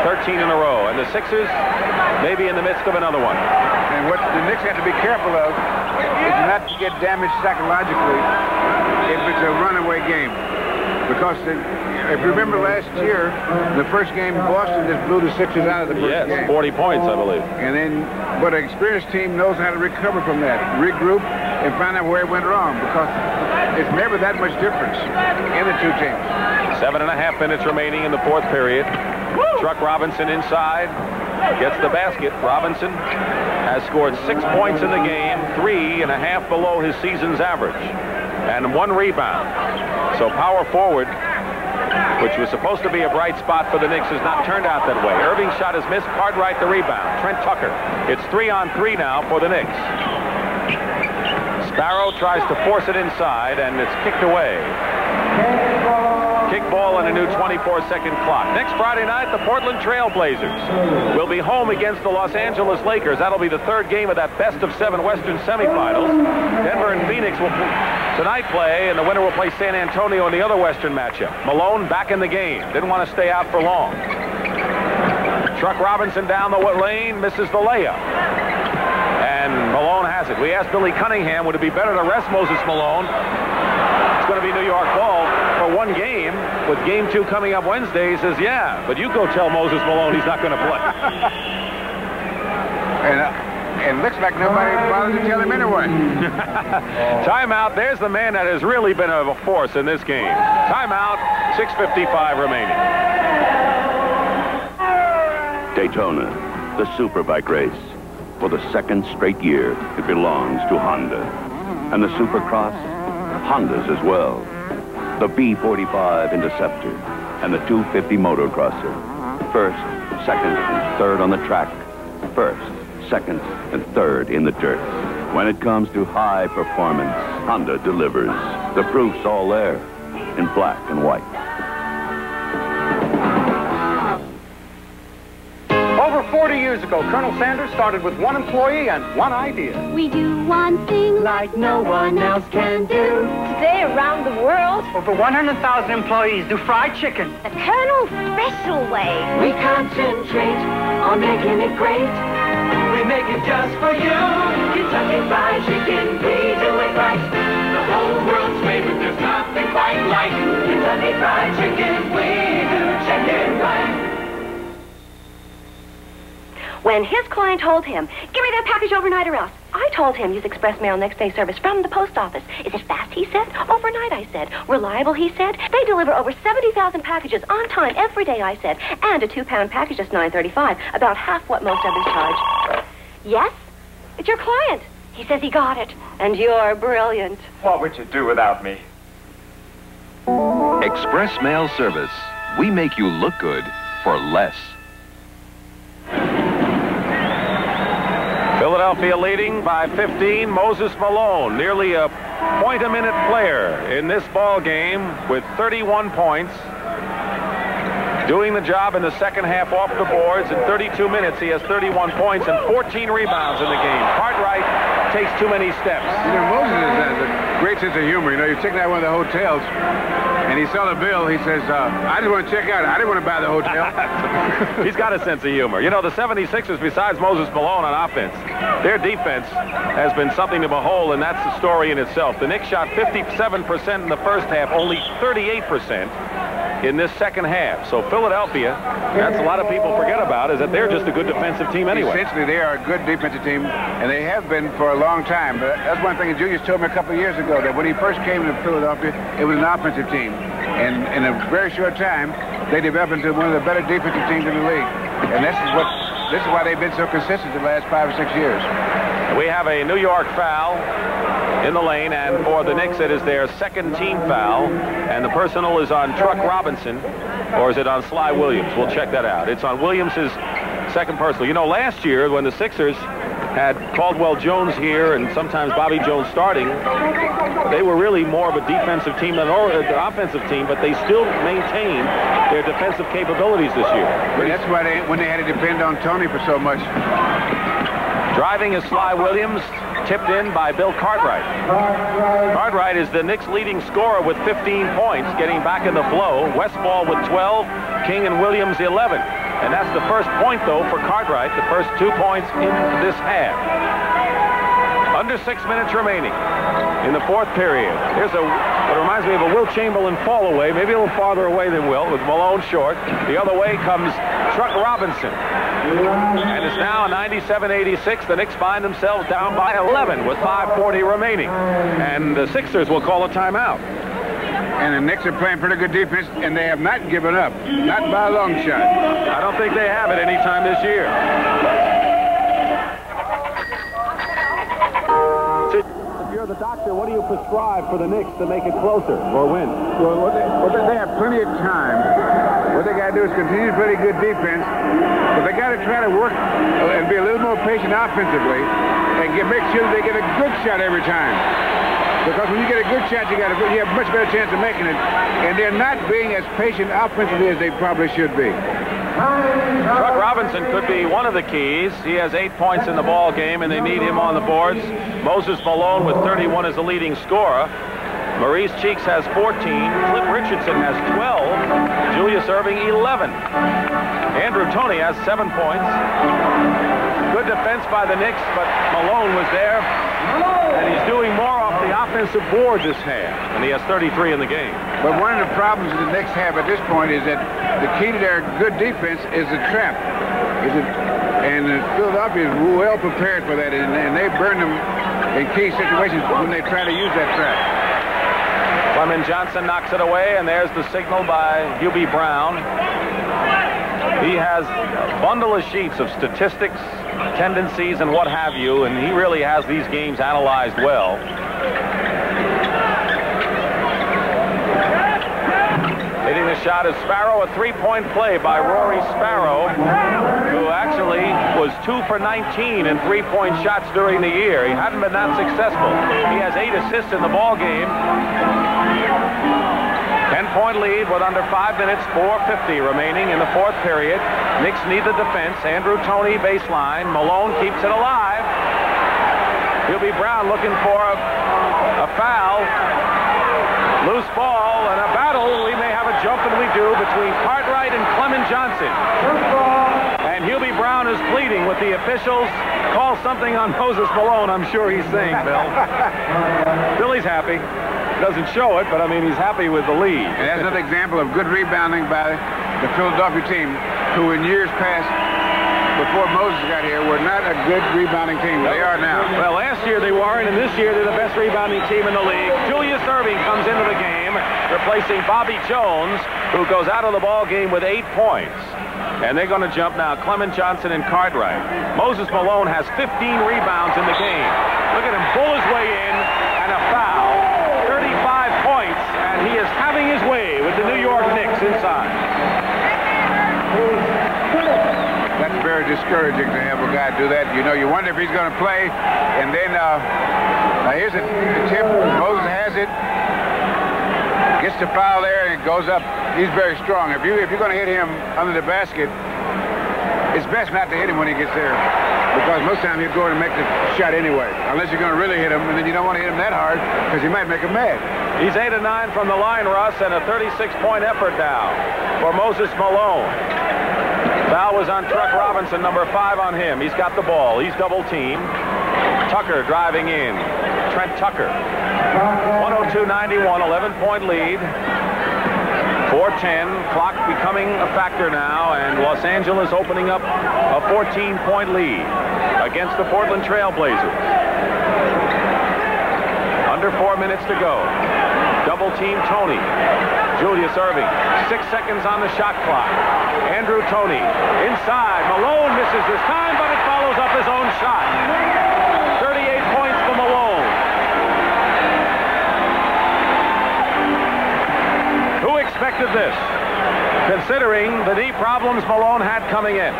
13 in a row, and the Sixers may be in the midst of another one. And what the Knicks have to be careful of is not to get damaged psychologically if it's a runaway game. Because if you remember last year, the first game, Boston just blew the Sixers out of the first game. 40 points, I believe. And then, but an experienced team knows how to recover from that, regroup, and find out where it went wrong, because it's never that much difference in the two teams. 7.5 minutes remaining in the fourth period. Truck Robinson inside, gets the basket. Robinson has scored 6 points in the game, 3.5 below his season's average, and 1 rebound. So power forward, which was supposed to be a bright spot for the Knicks, has not turned out that way. Erving's shot is missed. Cartwright the rebound. Trent Tucker. It's 3-on-3 now for the Knicks. Sparrow tries to force it inside, and it's kicked away. Kick ball and a new 24-second clock. Next Friday night, the Portland Trail Blazers will be home against the Los Angeles Lakers. That'll be the third game of that best-of-7 Western semifinals. Denver and Phoenix will tonight play, and the winner will play San Antonio in the other Western matchup. Malone back in the game. Didn't want to stay out for long. Truck Robinson down the lane, misses the layup. And Malone has it. We asked Billy Cunningham, would it be better to rest Moses Malone? It's going to be New York ball for one game, with game 2 coming up Wednesday. He says, yeah, but you go tell Moses Malone he's not going to play. And it looks like nobody bothered to tell him anyway. Timeout. There's the man that has really been a force in this game. Timeout. 6:55 remaining. Daytona, the Superbike race. For the second straight year, it belongs to Honda. And the Supercross, Honda's as well. The B45 Interceptor and the 250 Motocrosser. First, second, and third on the track. First, second, and third in the dirt. When it comes to high performance, Honda delivers. The proof's all there in black and white. Over 40 years ago, Colonel Sanders started with one employee and one idea. We do one thing like no one else can do. Today, around the world, over 100,000 employees do fried chicken. the Colonel's special way. We concentrate on making it great. We make it just for you. Kentucky Fried Chicken, we do it right. The whole world's favorite, there's nothing quite like Kentucky Fried Chicken, we do chicken right. When his client told him, give me that package overnight or else, I told him use express mail next day service from the post office. Is it fast, he said. Overnight, I said. Reliable, he said. They deliver over 70,000 packages on time every day, I said. And a 2-pound package is $9.35, about half what most others charge. Yes? It's your client. He says he got it. And you're brilliant. What would you do without me? Express mail service. We make you look good for less. Philadelphia leading by 15. Moses Malone, nearly a point-a-minute player in this ball game with 31 points. Doing the job in the second half off the boards. In 32 minutes, he has 31 points and 14 rebounds in the game. Cartwright takes too many steps. You know, Moses has a great sense of humor. You know, you're checking out one of the hotels, and he saw the bill. He says, I just want to check out. I didn't want to buy the hotel. He's got a sense of humor. You know, the 76ers, besides Moses Malone on offense, their defense has been something to behold, and that's the story in itself. The Knicks shot 57% in the first half, only 38% in this second half. So Philadelphia, that's a lot of people forget about, is that they're just a good defensive team anyway. Essentially, they are a good defensive team, and they have been for a long time. But that's one thing that Julius told me a couple of years ago, that when he first came to Philadelphia, it was an offensive team. And in a very short time, they developed into one of the better defensive teams in the league. And this is why they've been so consistent the last 5 or 6 years. We have a New York foul in the lane, and for the Knicks, it is their second team foul, and the personal is on Truck Robinson, or is it on Sly Williams? We'll check that out. It's on Williams' second personal. You know, last year when the Sixers had Caldwell Jones here and sometimes Bobby Jones starting, they were really more of a defensive team than an offensive team, but they still maintained their defensive capabilities this year. But that's why when they had to depend on Toney for so much. Driving is Sly Williams, tipped in by Bill Cartwright. Cartwright is the Knicks' leading scorer with 15 points, getting back in the flow. Westphal with 12, King and Williams 11. And that's the first point, though, for Cartwright, the first 2 points in this half. Under 6 minutes remaining in the fourth period. Here's what reminds me of a Will Chamberlain fall away, maybe a little farther away than Will, with Malone short. The other way comes Truck Robinson. And it's now 97-86. The Knicks find themselves down by 11 with 5:40 remaining. And the Sixers will call a timeout. And the Knicks are playing pretty good defense, and they have not given up. Not by a long shot. I don't think they have it any time this year. If you're the doctor, what do you prescribe for the Knicks to make it closer or win? Well, they have plenty of time. What they got to do is continue to play good defense, but they got to try to work and be a little more patient offensively and make sure that they get a good shot every time. Because when you get a good shot, you have a much better chance of making it. And they're not being as patient offensively as they probably should be. Truck Robinson could be one of the keys. He has 8 points in the ball game, and they need him on the boards. Moses Malone with 31 is the leading scorer. Maurice Cheeks has 14. Cliff Richardson has 12. Julius Erving 11. Andrew Toney has 7 points. Good defense by the Knicks, but Malone was there. And he's doing more off the offensive board this half. And he has 33 in the game. But one of the problems the Knicks have at this point is that the key to their good defense is the trap. And Philadelphia is well prepared for that. And they burn them in key situations when they try to use that trap. Clement Johnson knocks it away, and there's the signal by Hubie Brown. He has a bundle of sheets of statistics, tendencies, and what have you, and he really has these games analyzed well. Hitting the shot is Sparrow, a three-point play by Rory Sparrow, who actually was 2 for 19 in three-point shots during the year. He hadn't been that successful. He has 8 assists in the ball game. 10-point lead with under 5 minutes, 4:50 remaining in the fourth period. Knicks need the defense. Andrew Toney baseline. Malone keeps it alive. He'll be Brown looking for a foul. Loose ball and a battle. We may have a jump, and we do, between Cartwright and Clement Johnson. And Hubie Brown is pleading with the officials. Call something on Moses Malone, I'm sure he's saying, Bill. Billy's happy. Doesn't show it, but I mean, he's happy with the lead. And that's another example of good rebounding by the Philadelphia team, who in years past, before Moses got here, were not a good rebounding team. They are now. Well, last year they weren't, and this year they're the best rebounding team in the league. Julius Erving comes into the game, replacing Bobby Jones, who goes out of the ball game with 8 points. And they're going to jump now, Clement Johnson and Cartwright. Moses Malone has 15 rebounds in the game. Look at him pull his way in, and a foul. 35 points, and he is having his way with the New York Knicks inside. That's very discouraging to have a guy do that. You know, you wonder if he's going to play, and then here's a tip. Moses has it, gets the foul there, and it goes up. He's very strong. If you're going to hit him under the basket, it's best not to hit him when he gets there, because most times he'll go in and make the shot anyway, unless you're going to really hit him, and then you don't want to hit him that hard because he might make him mad. He's 8 of 9 from the line, Russ, and a 36-point effort now for Moses Malone. Foul was on Truck Robinson, number 5 on him. He's got the ball. He's double-teamed. Tucker driving in. Trent Tucker. 102-91, 11-point lead. 4:10, clock becoming a factor now, and Los Angeles opening up a 14-point lead against the Portland Trailblazers. Under 4 minutes to go. Double team Toney. Julius Erving. 6 seconds on the shot clock. Andrew Toney inside. Malone misses this time, but it follows up his own shot. 38 points for Malone. Who expected this, considering the knee problems Malone had coming in?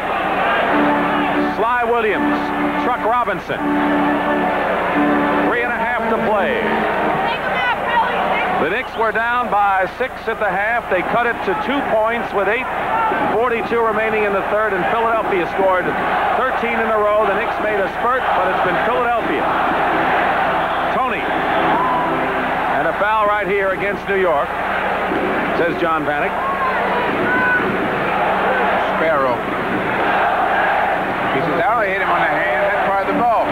Sly Williams, Truck Robinson. 3.5 to play. The Knicks were down by 6 at the half. They cut it to 2 points with 8:42 remaining in the third, and Philadelphia scored 13 in a row. The Knicks made a spurt, but it's been Philadelphia. Toney. And a foul right here against New York, says John Vanek. Sparrow. He says, I only hit him on the hand. That's part of the ball.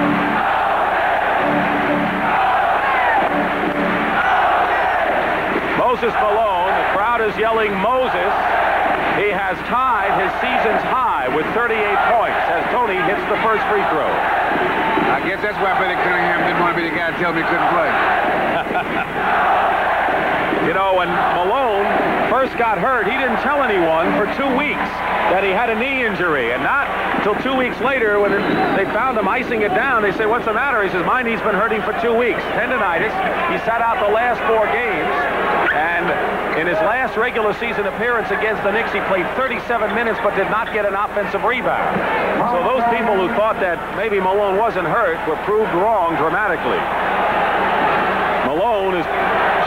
Moses Malone, the crowd is yelling Moses. He has tied his season's high with 38 points as Toney hits the first free throw. I guess that's why Billy Cunningham didn't want to be the guy to tell me he couldn't play. You know, when Malone first got hurt, he didn't tell anyone for 2 weeks that he had a knee injury. And not until 2 weeks later, when they found him icing it down, they say, what's the matter? He says, my knee's been hurting for 2 weeks. Tendonitis. He sat out the last 4 games. And in his last regular season appearance against the Knicks, he played 37 minutes but did not get an offensive rebound. So those people who thought that maybe Malone wasn't hurt were proved wrong dramatically. Malone is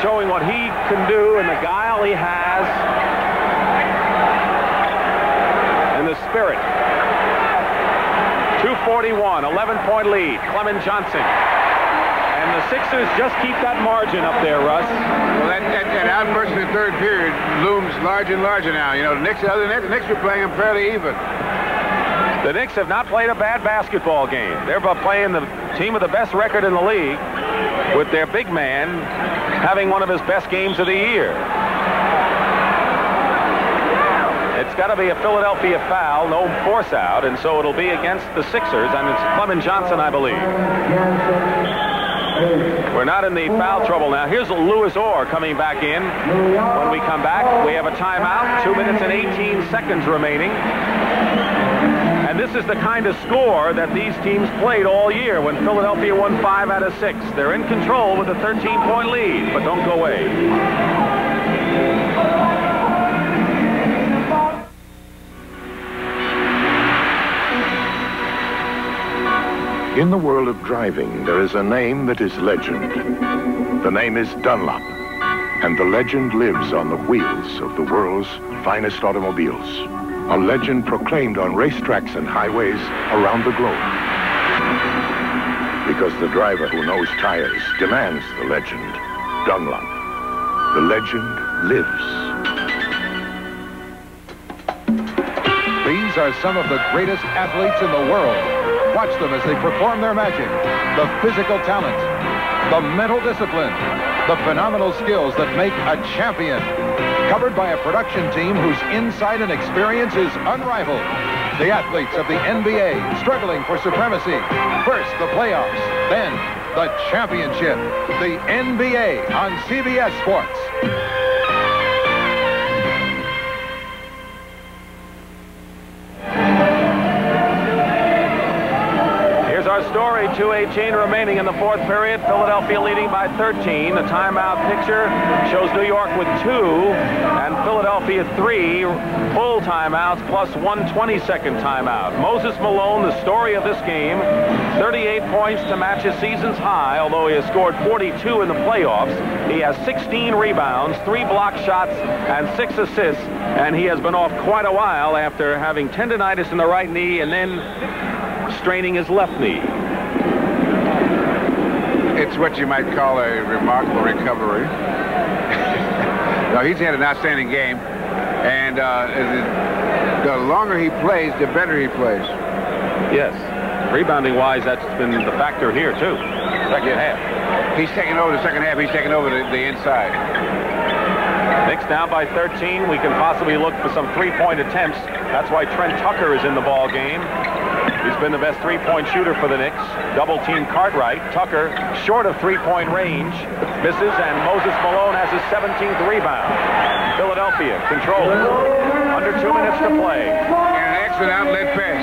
showing what he can do and the guile he has and the spirit. 2:41, 11-point lead. Clement Johnson. And the Sixers just keep that margin up there, Russ. Well, that outburst in the third period looms larger and larger now. You know, the Knicks, other than that, the Knicks are playing them fairly even. The Knicks have not played a bad basketball game. They're playing the team with the best record in the league, with their big man having one of his best games of the year. It's got to be a Philadelphia foul, no force out, and so it'll be against the Sixers, and it's Clement Johnson, I believe. We're not in the foul trouble now. Here's Louis Orr coming back in. When we come back, we have a timeout. 2 minutes and 18 seconds remaining. And this is the kind of score that these teams played all year when Philadelphia won 5 out of 6. They're in control with a 13-point lead, but don't go away. In the world of driving, there is a name that is legend. The name is Dunlop, and the legend lives on the wheels of the world's finest automobiles. A legend proclaimed on racetracks and highways around the globe. Because the driver who knows tires demands the legend, Dunlop. The legend lives. These are some of the greatest athletes in the world. Watch them as they perform their magic. The physical talent, the mental discipline, the phenomenal skills that make a champion. Covered by a production team whose insight and experience is unrivaled. The athletes of the NBA struggling for supremacy. First the playoffs, then the championship. The NBA on CBS Sports. Our story, 2:18 remaining in the fourth period. Philadelphia leading by 13. The timeout picture shows New York with 2 and Philadelphia 3 full timeouts plus 1 20-second timeout. Moses Malone, the story of this game, 38 points to match his season's high, although he has scored 42 in the playoffs. He has 16 rebounds, 3 block shots, and 6 assists, and he has been off quite a while after having tendonitis in the right knee and then straining his left knee. It's what you might call a remarkable recovery. No, he's had an outstanding game, and the longer he plays, the better he plays. Yes. Rebounding-wise, that's been the factor here, too. Second half. He's taking over the second half. He's taking over the inside. Knicks down by 13. We can possibly look for some three-point attempts. That's why Trent Tucker is in the ball game. He's been the best three-point shooter for the Knicks. Double-team Cartwright. Tucker short of three-point range. Misses, and Moses Malone has his 17th rebound. Philadelphia controls. Under 2 minutes to play. And an excellent outlet pass.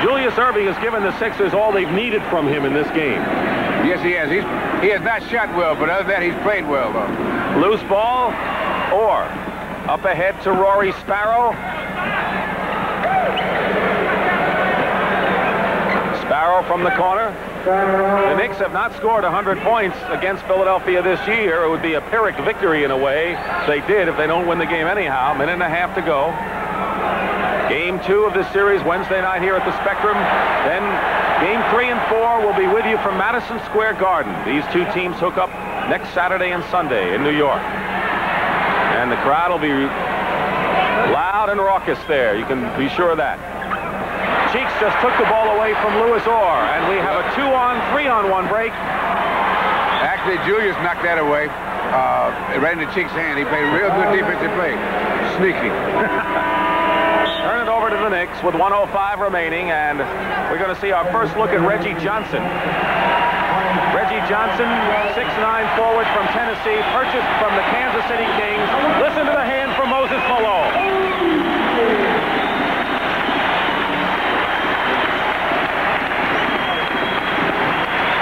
Julius Erving has given the Sixers all they've needed from him in this game. Yes, he has. He has not shot well, but other than that, he's played well, though. Loose ball, or up ahead to Rory Sparrow. Sparrow from the corner. The Knicks have not scored 100 points against Philadelphia this year. It would be a Pyrrhic victory in a way. They did if they don't win the game anyhow. Minute and a half to go. Game 2 of this series Wednesday night here at the Spectrum. Then game 3 and 4 will be with you from Madison Square Garden. These two teams hook up next Saturday and Sunday in New York. And the crowd will be loud and raucous there. You can be sure of that. Cheeks just took the ball away from Louis Orr, and we have a 2-on, 3-on-1 break. Actually, Julius knocked that away right into Cheeks' hand. He played a real good defensive play. Sneaky. Turn it over to the Knicks with 1:05 remaining, and we're going to see our first look at Reggie Johnson. Reggie Johnson, 6'9" forward from Tennessee, purchased from the Kansas City Kings. Listen to the hand from Moses Malone.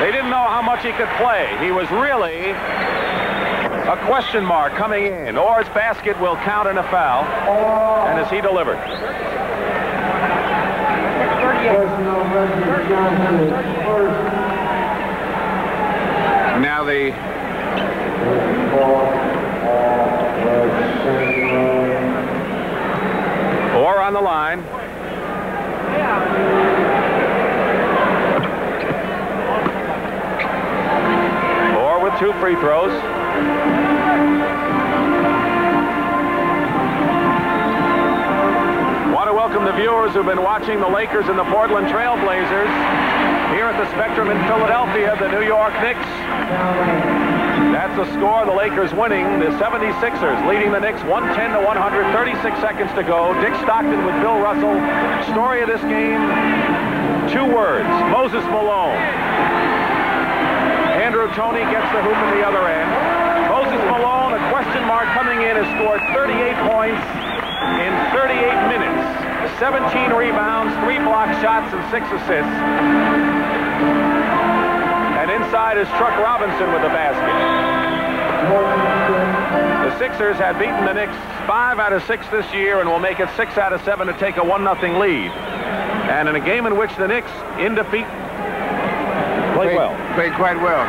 They didn't know how much he could play. He was really a question mark coming in. Orr's basket will count in a foul. And as he delivered. Now the Orr on the line. Orr with 2 free throws. Want to welcome the viewers who've been watching the Lakers and the Portland Trail Blazers here at the Spectrum in Philadelphia, the New York Knicks. That's the score. The Lakers winning. The 76ers leading the Knicks 110-100. 36 seconds to go. Dick Stockton with Bill Russell. Story of this game, 2 words, Moses Malone. Andrew Toney gets the hoop at the other end. Moses Malone, a question mark coming in, has scored 38 points in 38 minutes. 17 rebounds, 3 block shots, and 6 assists. And inside is Truck Robinson with the basket. The Sixers had beaten the Knicks 5 out of 6 this year and will make it 6 out of 7 to take a 1-0 lead. And in a game in which the Knicks, in defeat, played quite well.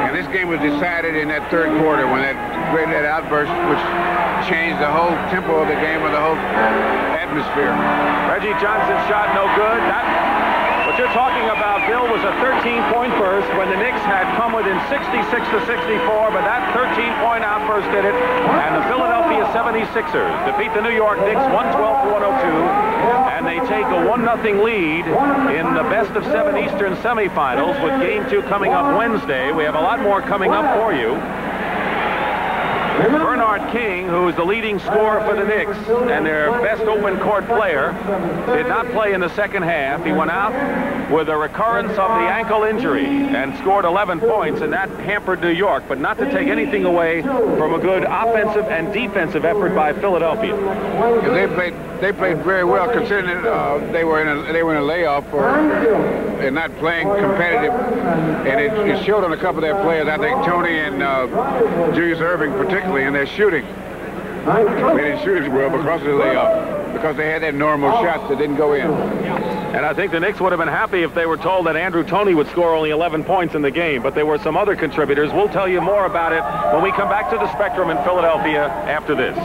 And this game was decided in that 3rd quarter when that outburst, which changed the whole tempo of the game or the whole atmosphere. Reggie Johnson's shot no good. What you're talking about, Bill, was a 13-point burst when the Knicks had come within 66-64, but that 13-point outburst did it. And the Philadelphia 76ers defeat the New York Knicks 112-102, and they take a 1-0 lead in the best-of-7 Eastern semifinals with Game 2 coming up Wednesday. We have a lot more coming up for you. Bernard King, who is the leading scorer for the Knicks and their best open court player, did not play in the second half. He went out with a recurrence of the ankle injury and scored 11 points, and that hampered New York, but not to take anything away from a good offensive and defensive effort by Philadelphia. They played very well, considering that they were in a layoff and not playing competitive, and it showed on a couple of their players. I think Toney and Julius Erving particularly in their shooting. They didn't shoot as well because of the layoff, because they had that normal shots that didn't go in. And I think the Knicks would have been happy if they were told that Andrew Toney would score only 11 points in the game, but there were some other contributors. We'll tell you more about it when we come back to the Spectrum in Philadelphia after this.